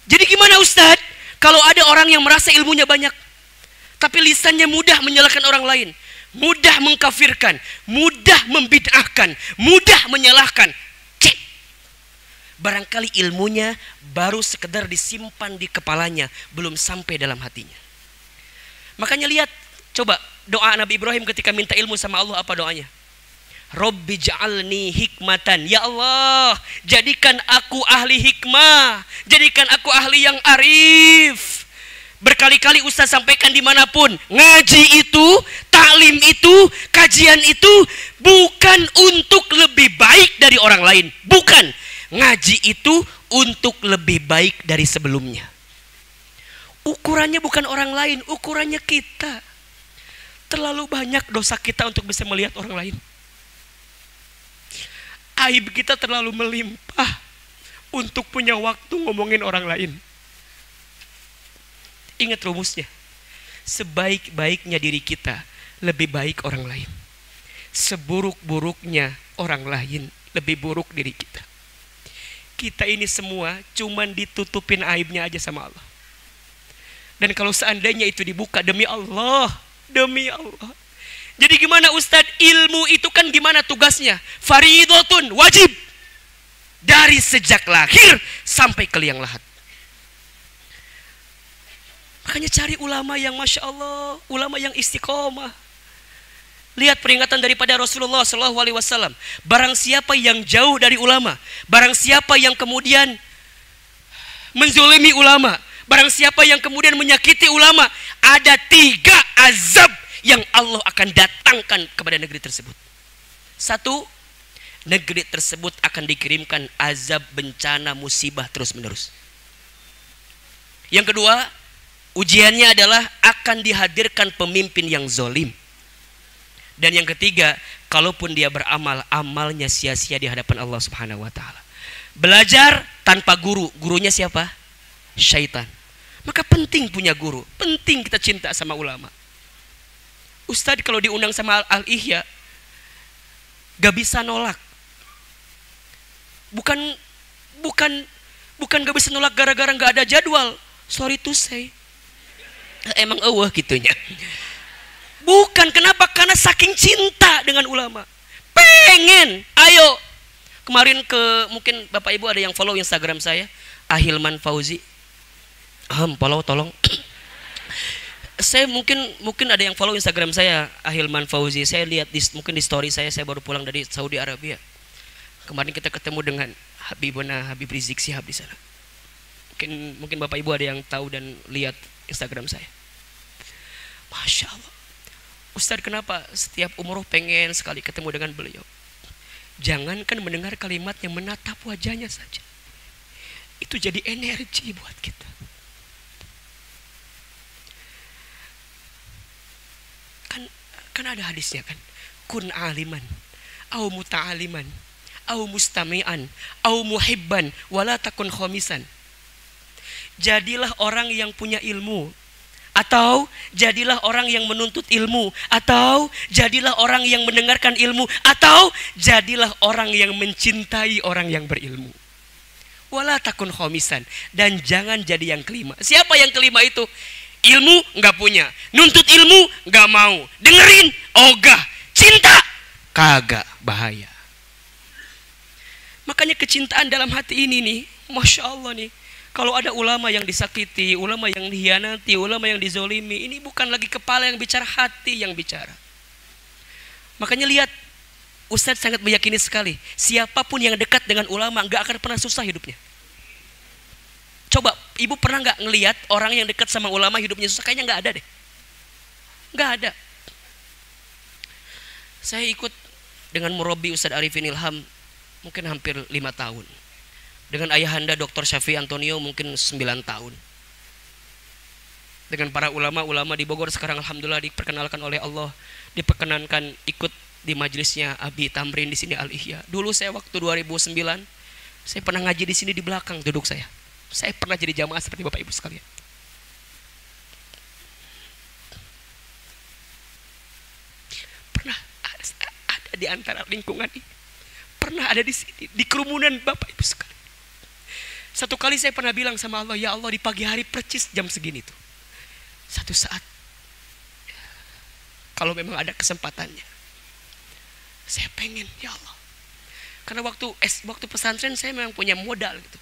Jadi gimana Ustadz? Kalau ada orang yang merasa ilmunya banyak, tapi lisannya mudah menyalahkan orang lain, mudah mengkafirkan, mudah membid'ahkan, mudah menyalahkan, barangkali ilmunya baru sekedar disimpan di kepalanya, belum sampai dalam hatinya. Makanya lihat, coba doa Nabi Ibrahim ketika minta ilmu sama Allah, apa doanya? Rabbi ja'alni hikmatan. Ya Allah, jadikan aku ahli hikmah, jadikan aku ahli yang arif. Berkali-kali Ustaz sampaikan dimanapun, ngaji itu, taklim itu, kajian itu bukan untuk lebih baik dari orang lain. Bukan. Ngaji itu untuk lebih baik dari sebelumnya. Ukurannya bukan orang lain, ukurannya kita. Terlalu banyak dosa kita untuk bisa melihat orang lain. Aib kita terlalu melimpah untuk punya waktu ngomongin orang lain. Ingat rumusnya. Sebaik-baiknya diri kita, lebih baik orang lain. Seburuk-buruknya orang lain, lebih buruk diri kita. Kita ini semua cuman ditutupin aibnya aja sama Allah. Dan kalau seandainya itu dibuka, demi Allah. Jadi gimana Ustadz? Ilmu itu kan gimana tugasnya? Faridotun, wajib. Dari sejak lahir sampai ke liang lahat. Makanya cari ulama yang Masya Allah, ulama yang istiqomah. Lihat peringatan daripada Rasulullah SAW. Barang siapa yang jauh dari ulama, barang siapa yang kemudian menzolimi ulama, barang siapa yang kemudian menyakiti ulama, ada 3 azab yang Allah akan datangkan kepada negeri tersebut. 1, negeri tersebut akan dikirimkan azab, bencana, musibah terus menerus. Yang kedua, ujiannya adalah akan dihadirkan pemimpin yang zolim. Dan yang ketiga, kalaupun dia beramal, amalnya sia-sia di hadapan Allah Subhanahu wa taala. Belajar tanpa guru, gurunya siapa? Syaitan. Maka penting punya guru, penting kita cinta sama ulama. Ustadz kalau diundang sama Al-Ihya gak bisa nolak. Bukan gak bisa nolak gara-gara gak ada jadwal. Sorry to say. Emang gitunya. Bukan, kenapa? Karena saking cinta dengan ulama. Pengen, ayo. Kemarin mungkin Bapak Ibu ada yang follow Instagram saya, Ahilman Fauzi. Follow tolong. Saya mungkin ada yang follow Instagram saya, Ahilman Fauzi. Saya lihat mungkin di story saya baru pulang dari Saudi Arabia. Kemarin kita ketemu dengan Habib Rizik Sihab di sana. Mungkin Bapak Ibu ada yang tahu dan lihat Instagram saya. Masya Allah. Ustadz, kenapa setiap umroh pengen sekali ketemu dengan beliau? Jangankan mendengar kalimatnya, menatap wajahnya saja. Itu jadi energi buat kita. Kan ada hadisnya kan. Kun aliman, au muta'aliman, au mustami'an, au muhibban, wala takun khomisan. Jadilah orang yang punya ilmu, atau jadilah orang yang menuntut ilmu, atau jadilah orang yang mendengarkan ilmu, atau jadilah orang yang mencintai orang yang berilmu. Wala takun khomisan, dan jangan jadi yang kelima. Siapa yang kelima itu? Ilmu nggak punya, nuntut ilmu nggak mau, dengerin ogah, cinta kagak, bahaya. Makanya kecintaan dalam hati ini nih, masya Allah nih. Kalau ada ulama yang disakiti, ulama yang dihianati, ulama yang dizolimi, ini bukan lagi kepala yang bicara, hati yang bicara. Makanya lihat, Ustadz sangat meyakini sekali, siapapun yang dekat dengan ulama nggak akan pernah susah hidupnya. Coba, ibu pernah nggak ngelihat orang yang dekat sama ulama hidupnya susah? Kayaknya nggak ada deh. Nggak ada. Saya ikut dengan murabi Ustadz Arifin Ilham mungkin hampir 5 tahun. Dengan ayahanda Dr. Syafi'i Antonio mungkin 9 tahun. Dengan para ulama-ulama di Bogor sekarang alhamdulillah diperkenalkan oleh Allah, diperkenankan ikut di majelisnya Abi Tamrin di sini Al-Ihya. Dulu saya waktu 2009 saya pernah ngaji di sini di belakang duduk saya. Saya pernah jadi jamaah seperti Bapak Ibu sekalian. Pernah ada di antara lingkungan ini. Pernah ada di sini di kerumunan Bapak Ibu sekalian. Satu kali saya pernah bilang sama Allah, ya Allah, di pagi hari percis jam segini tuh, satu saat kalau memang ada kesempatannya, saya pengen, ya Allah. Karena waktu pesantren saya memang punya modal gitu,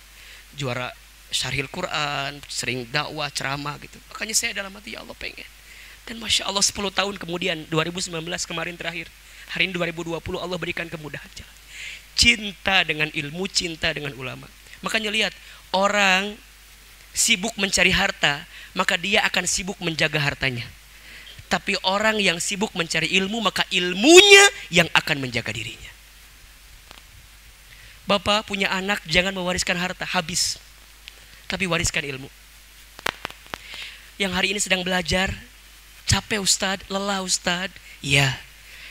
juara syarhil Quran, sering dakwah, ceramah gitu. Makanya saya dalam hati, ya Allah pengen. Dan masya Allah 10 tahun kemudian, 2019 kemarin terakhir, hari ini 2020, Allah berikan kemudahan jalan. Cinta dengan ilmu, cinta dengan ulama. Makanya lihat, orang sibuk mencari harta, maka dia akan sibuk menjaga hartanya. Tapi orang yang sibuk mencari ilmu, maka ilmunya yang akan menjaga dirinya. Bapak punya anak, jangan mewariskan harta, habis. Tapi wariskan ilmu. Yang hari ini sedang belajar, capek Ustadz, lelah Ustadz. Ya,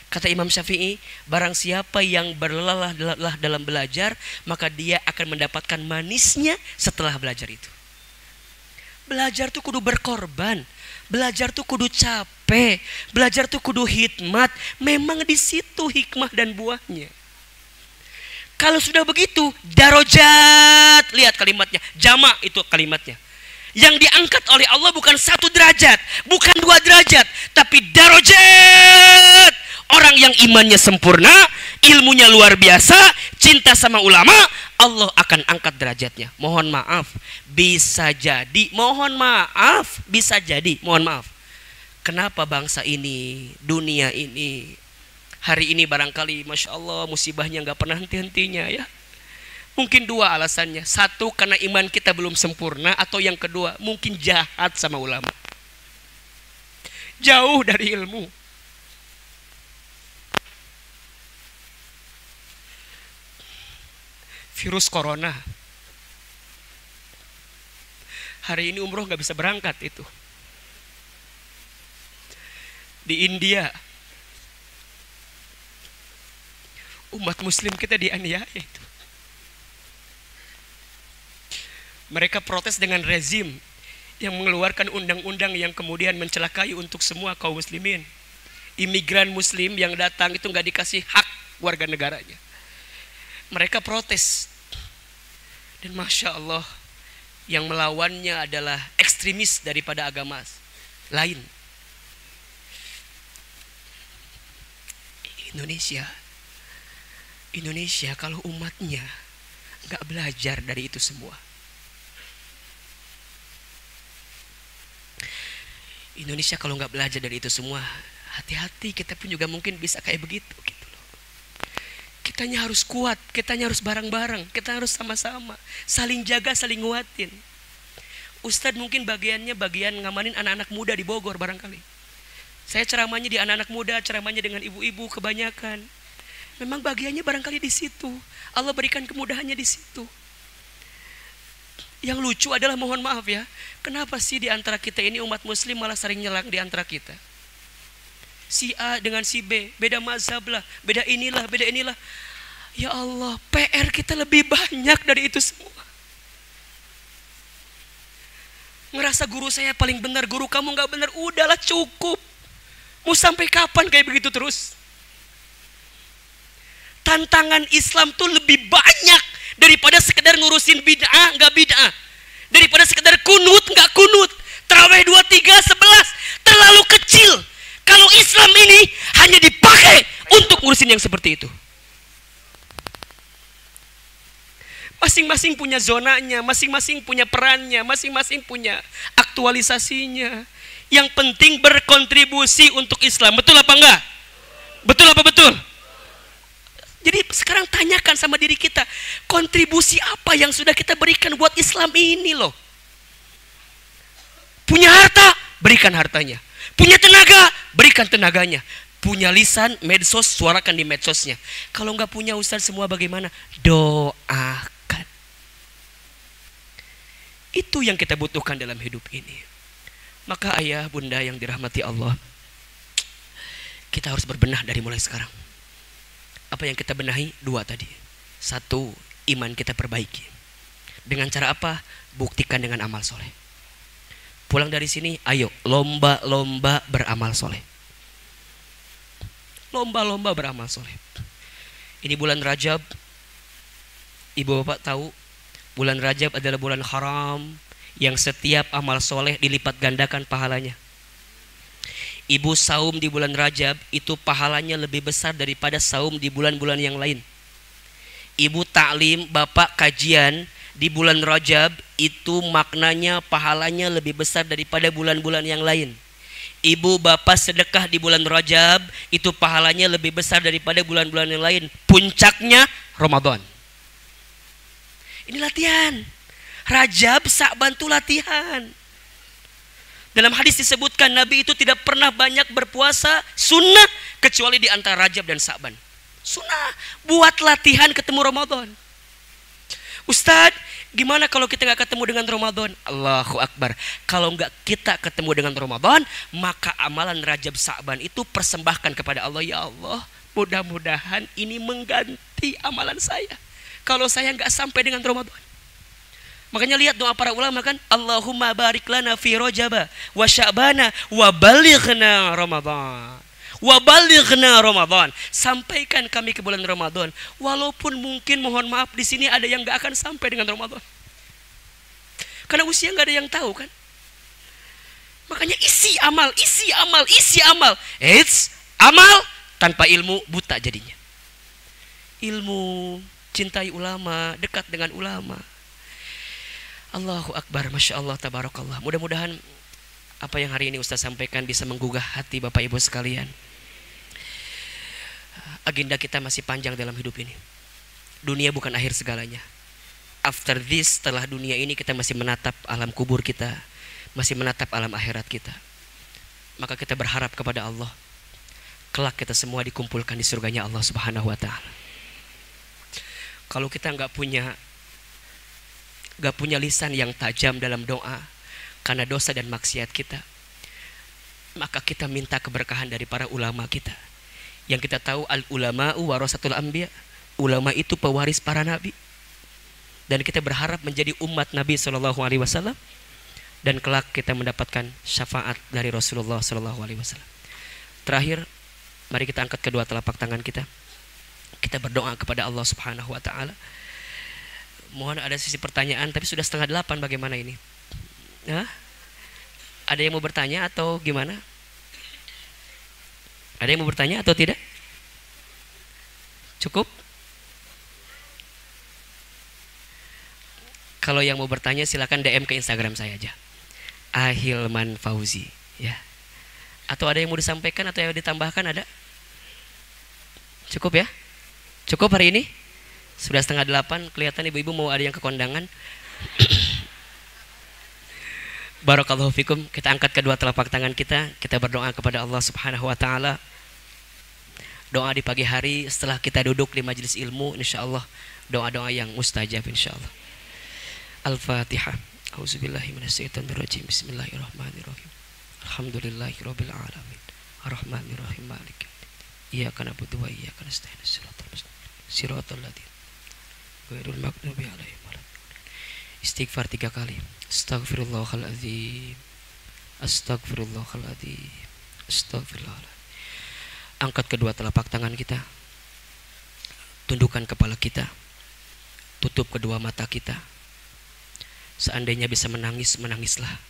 kata Imam Syafi'i, barang siapa yang berlelah dalam belajar, maka dia akan mendapatkan manisnya setelah belajar itu. Belajar tuh kudu berkorban, belajar tuh kudu capek, belajar tuh kudu hikmat. Memang di situ hikmah dan buahnya. Kalau sudah begitu, darajat, lihat kalimatnya, jamak itu kalimatnya. Yang diangkat oleh Allah bukan 1 derajat, bukan 2 derajat, tapi darajat. Orang yang imannya sempurna, ilmunya luar biasa, cinta sama ulama, Allah akan angkat derajatnya. Mohon maaf, bisa jadi, mohon maaf, bisa jadi, mohon maaf. Kenapa bangsa ini, dunia ini, hari ini barangkali Masya Allah musibahnya gak pernah henti-hentinya ya. Mungkin 2 alasannya. 1, karena iman kita belum sempurna, atau yang kedua, mungkin jahat sama ulama. Jauh dari ilmu. Virus corona. Hari ini umroh gak bisa berangkat itu. Di India, umat muslim kita dianiaya itu. Mereka protes dengan rezim yang mengeluarkan undang-undang yang kemudian mencelakai untuk semua kaum muslimin. Imigran muslim yang datang itu gak dikasih hak warga negaranya. Mereka protes. Dan Masya Allah, yang melawannya adalah ekstremis daripada agama lain. Indonesia kalau umatnya gak belajar dari itu semua. Indonesia kalau gak belajar dari itu semua, hati-hati, kita pun juga mungkin bisa kayak begitu gitu loh. Kitanya harus kuat, kitanya harus bareng-bareng, kita harus sama-sama saling jaga, saling nguatin. Ustadz mungkin bagian ngamanin anak-anak muda di Bogor barangkali. Saya ceramahnya di anak-anak muda, ceramahnya dengan ibu-ibu kebanyakan. Memang bagiannya barangkali di situ. Allah berikan kemudahannya di situ. Yang lucu adalah, mohon maaf ya, kenapa sih di antara kita ini umat muslim malah sering nyelang di antara kita? Si A dengan si B, beda mazhab lah, beda inilah, beda inilah. Ya Allah, PR kita lebih banyak dari itu semua. Ngerasa guru saya paling benar, guru kamu gak benar, udahlah cukup. Mau sampai kapan kayak begitu terus? Tantangan Islam tuh lebih banyak daripada sekedar ngurusin bid'ah gak bid'ah, daripada sekedar kunut gak kunut, tarawih 2, 3, 11, terlalu kecil. Kalau Islam ini hanya dipakai untuk ngurusin yang seperti itu. Masing-masing punya zonanya, masing-masing punya perannya, masing-masing punya aktualisasinya. Yang penting berkontribusi untuk Islam. Betul apa enggak? Betul apa betul? Jadi sekarang tanyakan sama diri kita, kontribusi apa yang sudah kita berikan buat Islam ini loh. Punya harta, berikan hartanya. Punya tenaga, berikan tenaganya. Punya lisan, medsos, suarakan di medsosnya. Kalau nggak punya Ustaz semua bagaimana? Doakan. Itu yang kita butuhkan dalam hidup ini. Maka ayah, bunda yang dirahmati Allah, kita harus berbenah dari mulai sekarang. Apa yang kita benahi? 2 tadi. 1, iman kita perbaiki. Dengan cara apa? Buktikan dengan amal soleh. Pulang dari sini, ayo lomba-lomba beramal soleh. Lomba-lomba beramal soleh. Ini bulan Rajab. Ibu bapak tahu, bulan Rajab adalah bulan haram yang setiap amal soleh dilipat gandakan pahalanya. Ibu saum di bulan Rajab itu pahalanya lebih besar daripada saum di bulan-bulan yang lain. Ibu taklim, bapak kajian di bulan Rajab itu maknanya pahalanya lebih besar daripada bulan-bulan yang lain. Ibu bapak sedekah di bulan Rajab itu pahalanya lebih besar daripada bulan-bulan yang lain. Puncaknya Ramadan. Ini latihan. Rajab, Sa'ban itu latihan. Dalam hadis disebutkan Nabi itu tidak pernah banyak berpuasa sunnah kecuali di antara Rajab dan Sa'ban. Sunnah buat latihan ketemu Ramadan. Ustadz, gimana kalau kita nggak ketemu dengan Ramadan? Allahu Akbar. Kalau nggak kita ketemu dengan Ramadan, maka amalan Rajab Sa'ban itu persembahkan kepada Allah. Ya Allah, mudah-mudahan ini mengganti amalan saya kalau saya nggak sampai dengan Ramadan. Makanya lihat doa para ulama kan, Allahumma barik lana fi Rajaba wa Sya'bana wa balighna Ramadan. Wa balighna Ramadan. Sampaikan kami ke bulan Ramadan. Walaupun mungkin mohon maaf di sini ada yang nggak akan sampai dengan Ramadan. Karena usia nggak ada yang tahu kan. Makanya isi amal, isi amal, isi amal. Amal tanpa ilmu buta jadinya. Ilmu, cintai ulama, dekat dengan ulama. Allahu Akbar, Masya Allah, Tabarakallah. Mudah-mudahan apa yang hari ini Ustaz sampaikan bisa menggugah hati Bapak Ibu sekalian. Agenda kita masih panjang dalam hidup ini. Dunia bukan akhir segalanya. After this, setelah dunia ini kita masih menatap alam kubur kita, masih menatap alam akhirat kita. Maka kita berharap kepada Allah, kelak kita semua dikumpulkan di surganya Allah Subhanahu wa Ta'ala. Kalau kita nggak punya lisan yang tajam dalam doa karena dosa dan maksiat kita, maka kita minta keberkahan dari para ulama kita. Yang kita tahu al-ulama'u warasatul anbiya, ulama itu pewaris para nabi. Dan kita berharap menjadi umat Nabi SAW, dan kelak kita mendapatkan syafaat dari Rasulullah SAW. Terakhir, mari kita angkat kedua telapak tangan kita. Kita berdoa kepada Allah Subhanahu wa Ta'ala. Mohon ada sisi pertanyaan, tapi sudah 7:30, bagaimana ini? Hah? Ada yang mau bertanya atau gimana? Ada yang mau bertanya atau tidak? Cukup? Kalau yang mau bertanya silakan DM ke Instagram saya aja, Ahilman Fauzi, ya. Atau ada yang mau disampaikan atau yang ditambahkan, ada? Cukup ya? Cukup hari ini? Sudah 7:30, kelihatan ibu-ibu mau ada yang ke kondangan. Barakallahu fikum. Kita angkat kedua telapak tangan kita, kita berdoa kepada Allah Subhanahu wa Ta'ala. Doa di pagi hari setelah kita duduk di majelis ilmu, insyaallah doa-doa yang mustajab insyaallah. Al-Fatihah. Auzubillahi minasyaitonir rajim. Bismillahirrahmanirrahim. Alhamdulillahirabbil alamin. Ar-Rahmanir-Rahim Maliki Iyyaka na'budu wa iyyaka nasta'in Shiratal ladzina ghairil maghdubi 'alaihim waladdallin. Istighfar 3 kali. Astaghfirullahaladzim, Astaghfirullahaladzim, Astaghfirullahaladzim. Angkat kedua telapak tangan kita, tundukkan kepala kita, tutup kedua mata kita. Seandainya bisa menangis, menangislah.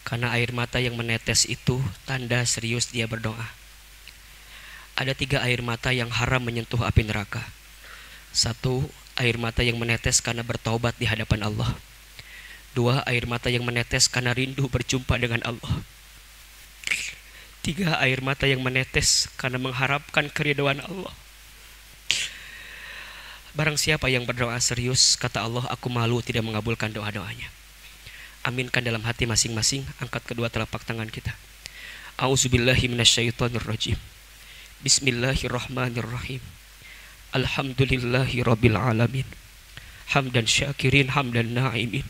Karena air mata yang menetes itu tanda serius dia berdoa. Ada 3 air mata yang haram menyentuh api neraka. 1, air mata yang menetes karena bertaubat di hadapan Allah. 2, air mata yang menetes karena rindu berjumpa dengan Allah. 3, air mata yang menetes karena mengharapkan keridhaan Allah. Barang siapa yang berdoa serius, kata Allah, aku malu tidak mengabulkan doa-doanya. Aminkan dalam hati masing-masing. Angkat kedua telapak tangan kita. A'udzubillahi minasyaitonirrajim. Bismillahirrahmanirrahim. Alhamdulillahi rabbil alamin. Hamdan syakirin, hamdan na'imin,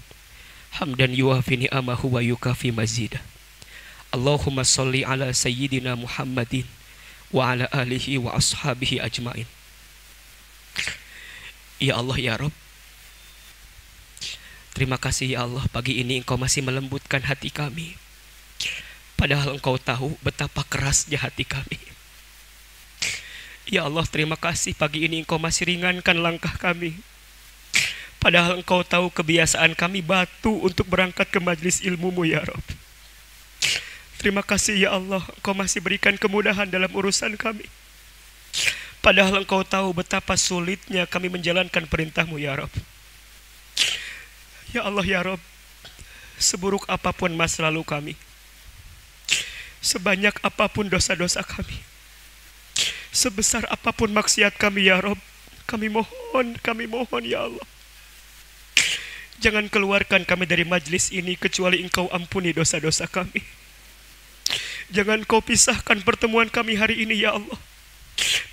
hamdan yuwafi ni'amahu wa yukafi mazidah. Allahumma salli ala sayyidina Muhammadin wa ala alihi wa ashabihi ajmain. Ya Allah ya Rabb, terima kasih ya Allah, pagi ini Engkau masih melembutkan hati kami. Padahal Engkau tahu betapa kerasnya hati kami. Ya Allah, terima kasih pagi ini Engkau masih ringankan langkah kami. Padahal Engkau tahu kebiasaan kami batu untuk berangkat ke majlis ilmu-Mu ya Rabb. Terima kasih ya Allah, Engkau masih berikan kemudahan dalam urusan kami. Padahal Engkau tahu betapa sulitnya kami menjalankan perintah-Mu ya Rabb. Ya Allah ya Rabb, seburuk apapun masa lalu kami, sebanyak apapun dosa-dosa kami, sebesar apapun maksiat kami ya Rabb, kami mohon ya Allah, jangan keluarkan kami dari majlis ini kecuali Engkau ampuni dosa-dosa kami. Jangan Kau pisahkan pertemuan kami hari ini ya Allah,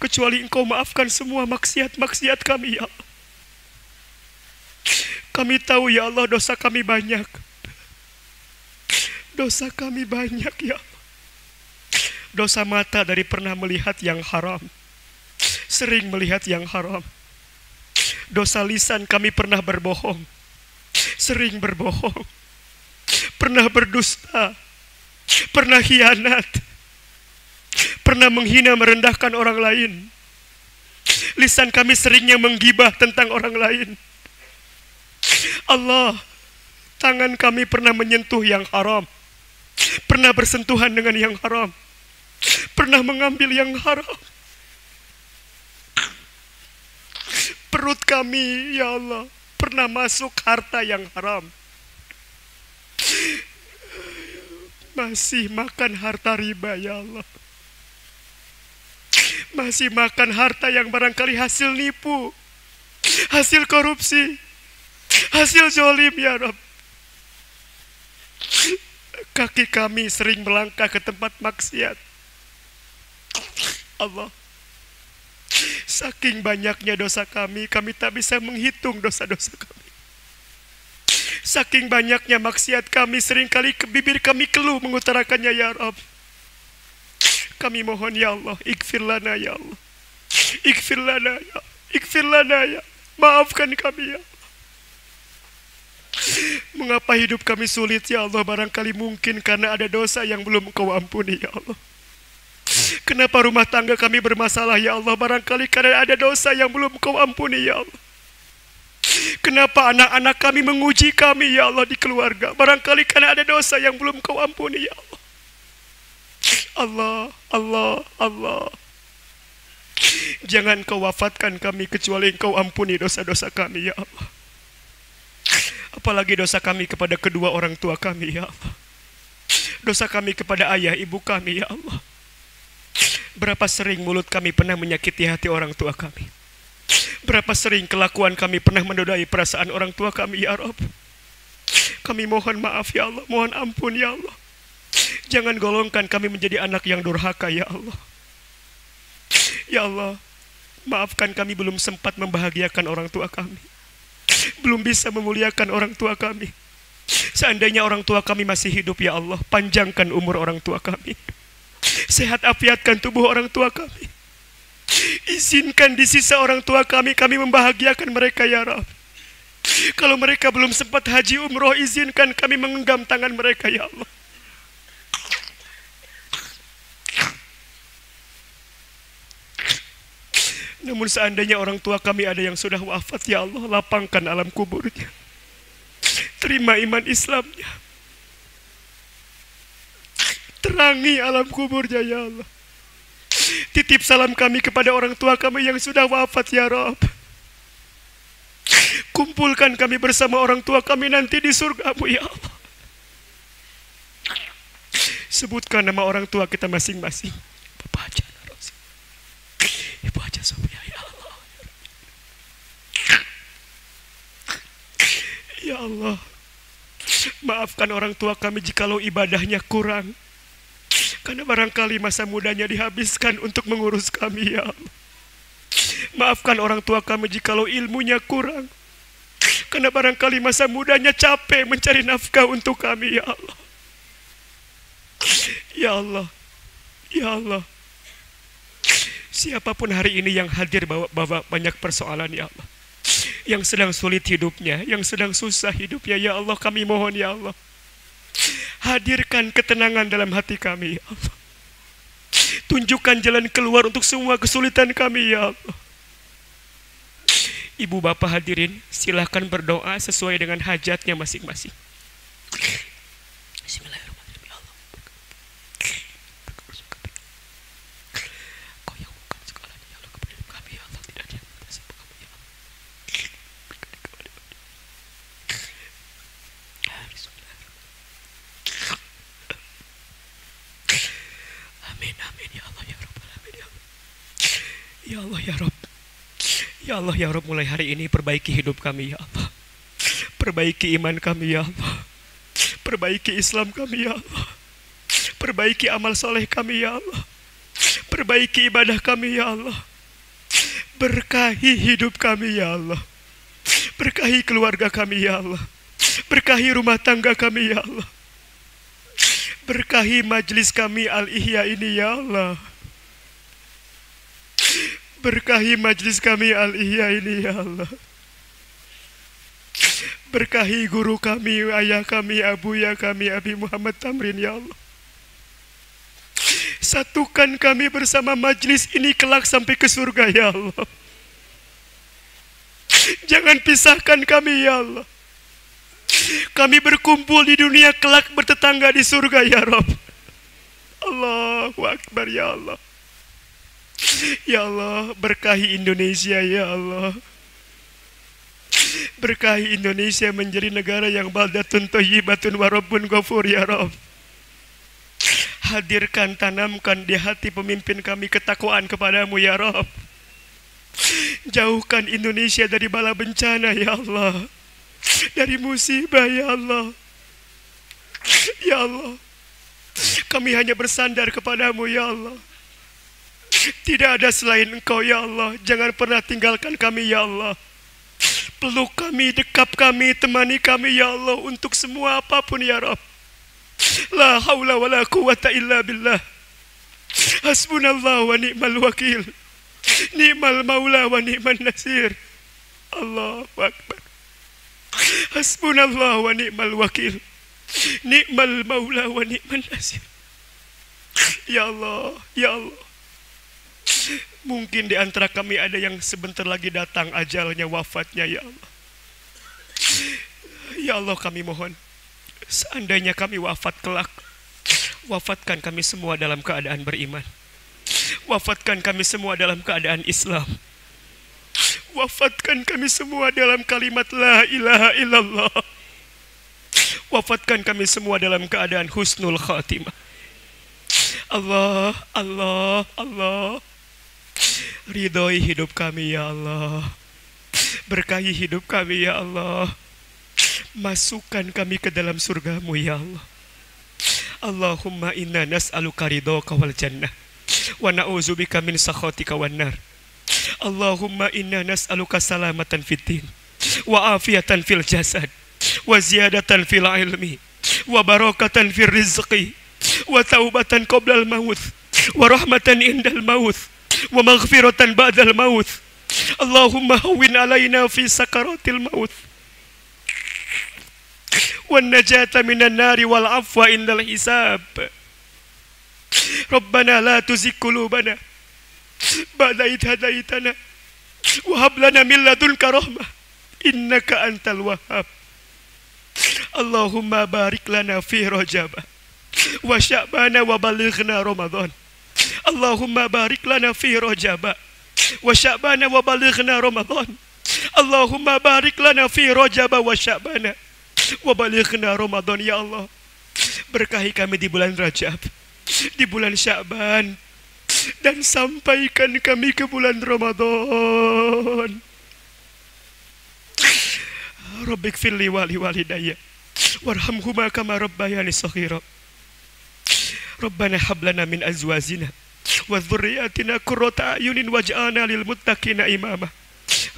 kecuali Engkau maafkan semua maksiat-maksiat kami ya Allah. Kami tahu ya Allah dosa kami banyak. Dosa kami banyak ya Allah. Dosa mata dari pernah melihat yang haram, sering melihat yang haram. Dosa lisan kami pernah berbohong, sering berbohong, pernah berdusta, pernah khianat, pernah menghina merendahkan orang lain. Lisan kami seringnya menggibah tentang orang lain. Allah, tangan kami pernah menyentuh yang haram, pernah bersentuhan dengan yang haram, pernah mengambil yang haram. Perut kami ya Allah pernah masuk harta yang haram, masih makan harta riba ya Allah, masih makan harta yang barangkali hasil nipu, hasil korupsi, hasil zolim ya Rabb. Kaki kami sering melangkah ke tempat maksiat. Allah, saking banyaknya dosa kami, kami tak bisa menghitung dosa-dosa kami. Saking banyaknya maksiat kami, seringkali bibir kami keluh mengutarakannya ya Rabb. Kami mohon ya Allah, ighfir lana ya Allah, ighfir lana ya, ighfir lana ya, maafkan kami ya Allah. Mengapa hidup kami sulit ya Allah? Barangkali mungkin karena ada dosa yang belum Engkau ampuni ya Allah. Kenapa rumah tangga kami bermasalah ya Allah? Barangkali karena ada dosa yang belum Engkau ampuni ya Allah. Kenapa anak-anak kami menguji kami ya Allah di keluarga? Barangkali karena ada dosa yang belum Engkau ampuni ya Allah. Allah, Allah, Allah, jangan Kau wafatkan kami kecuali Engkau ampuni dosa-dosa kami ya Allah. Apalagi dosa kami kepada kedua orang tua kami ya Allah, dosa kami kepada ayah ibu kami ya Allah. Berapa sering mulut kami pernah menyakiti hati orang tua kami, berapa sering kelakuan kami pernah menodai perasaan orang tua kami ya Rabb. Kami mohon maaf ya Allah, mohon ampun ya Allah. Jangan golongkan kami menjadi anak yang durhaka ya Allah. Ya Allah, maafkan kami belum sempat membahagiakan orang tua kami, belum bisa memuliakan orang tua kami. Seandainya orang tua kami masih hidup ya Allah, panjangkan umur orang tua kami. Sehat afiatkan tubuh orang tua kami. Izinkan di sisa orang tua kami membahagiakan mereka ya Rabb. Kalau mereka belum sempat haji umroh, izinkan kami menggenggam tangan mereka ya Allah. Namun seandainya orang tua kami ada yang sudah wafat, ya Allah, lapangkan alam kuburnya. Terima iman Islamnya. Terangi alam kuburnya ya Allah. Titip salam kami kepada orang tua kami yang sudah wafat ya Rabb. Kumpulkan kami bersama orang tua kami nanti di surgamu ya Allah. Sebutkan nama orang tua kita masing-masing. Bapak Haji Rosi, Ibu Haji Sofia ya Allah. Ya Allah, maafkan orang tua kami jikalau ibadahnya kurang, karena barangkali masa mudanya dihabiskan untuk mengurus kami ya Allah. Maafkan orang tua kami jikalau ilmunya kurang, karena barangkali masa mudanya capek mencari nafkah untuk kami ya Allah. Ya Allah, ya Allah, siapapun hari ini yang hadir bawa banyak persoalan ya Allah, yang sedang sulit hidupnya, yang sedang susah hidupnya ya Allah, kami mohon ya Allah, hadirkan ketenangan dalam hati kami ya Allah. Tunjukkan jalan keluar untuk semua kesulitan kami ya Allah. Ibu bapak hadirin, silahkan berdoa sesuai dengan hajatnya masing-masing. Bismillahirrahmanirrahim ya Allah. Kau yang bukan segalanya ya Allah, kepada kami ya Allah, tidak ada yang mengatasi kami ya Allah. Amin amin ya Allah ya Rabbal alamin ya Allah. Ya Allah ya Rabb. Ya Allah ya Rabb, mulai hari ini perbaiki hidup kami ya Allah. Perbaiki iman kami ya Allah. Perbaiki Islam kami ya Allah. Perbaiki amal soleh kami ya Allah. Perbaiki ibadah kami ya Allah. Berkahi hidup kami ya Allah. Berkahi keluarga kami ya Allah. Berkahi rumah tangga kami ya Allah. Berkahi majlis kami Al-Ihya ini ya Allah. Berkahi majlis kami Al-Ihya ini ya Allah. Berkahi guru kami, ayah kami, abuya kami, Abi Muhammad Tamrin ya Allah. Satukan kami bersama majlis ini kelak sampai ke surga ya Allah. Jangan pisahkan kami ya Allah. Kami berkumpul di dunia, kelak bertetangga di surga ya Rabb. Allahu Akbar ya Allah. Ya Allah, berkahi Indonesia ya Allah. Berkahi Indonesia menjadi negara yang baldatun thayyibatun wa rabbun ghafur ya Rabb. Hadirkan, tanamkan di hati pemimpin kami ketakwaan kepadamu ya Rabb. Jauhkan Indonesia dari bala bencana ya Allah, dari musibah ya Allah. Ya Allah, kami hanya bersandar kepadamu ya Allah. Tidak ada selain Engkau ya Allah. Jangan pernah tinggalkan kami ya Allah. Peluk kami, dekap kami, temani kami ya Allah untuk semua apapun ya Rabb. La haula wa la quwata illa billah. Hasbunallah wa ni'mal wakil. Ni'mal maula wa ni'man nasir. Allahu Akbar. Hasbunallah wa ni'mal wakil. Ni'mal maula wa ni'man nasir. Ya Allah, ya Allah. Mungkin di antara kami ada yang sebentar lagi datang ajalnya, wafatnya ya Allah. Ya Allah, kami mohon, seandainya kami wafat kelak, wafatkan kami semua dalam keadaan beriman. Wafatkan kami semua dalam keadaan Islam. Wafatkan kami semua dalam kalimat la ilaha illallah. Wafatkan kami semua dalam keadaan husnul khatimah. Allah, Allah, Allah. Ridhoi hidup kami ya Allah. Berkahi hidup kami ya Allah. Masukkan kami ke dalam surgamu ya Allah. Allahumma inna nas'aluka ridhoka wal jannah, wa na'udzubika min sakhatika wan nar. Allahumma inna nas'aluka salamatan fid din, wa afiatan fil jasad, wa ziyadatan fil ilmi, wa barakatan fil rizqi, wa taubatan qoblal maut, wa rahmatan indal maut, wa maghfiratan ba'dal maut. Allahumma hawwin alaina fi sakaratil maut, wa najata minan nari wal afwa indal hisab. Rabbana la tuzigh qulubana ba'da idh hadaitana wa hab lana min ladunka rahmah innaka antal wahhab. Allahumma barik lana fi Rajab wa Sya'ban wa balighna Ramadan. Allahumma barik lana fi Rajab wa Sya'ban wa balighna Ramadan. Allahumma barik lana fi Rajab wa Sya'ban wa balighna Ramadan. Ya Allah, berkahi kami di bulan Rajab, di bulan Sya'ban, dan sampaikan kami ke bulan Ramadan. Rabbik firli wali walidayya warhamhuma kama rabbayani shaghira. Rabbana hab lana min azwajina wa dhurriyyatina qurrata a'yunin waj'alna lil muttaqina imama.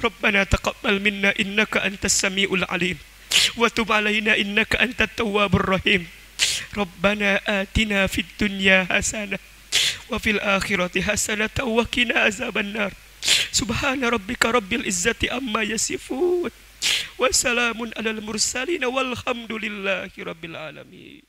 Rabbana taqabbal minna innaka antas samiul alim wa tub alaina innaka antat tawwabur rahim. Rabbana atina fid dunya hasanah wa fil akhirati hasanah wa qina azabannar. Subhana rabbika rabbil izzati amma yasifun. Wassalamun alal mursalin walhamdulillahi rabbil alamin.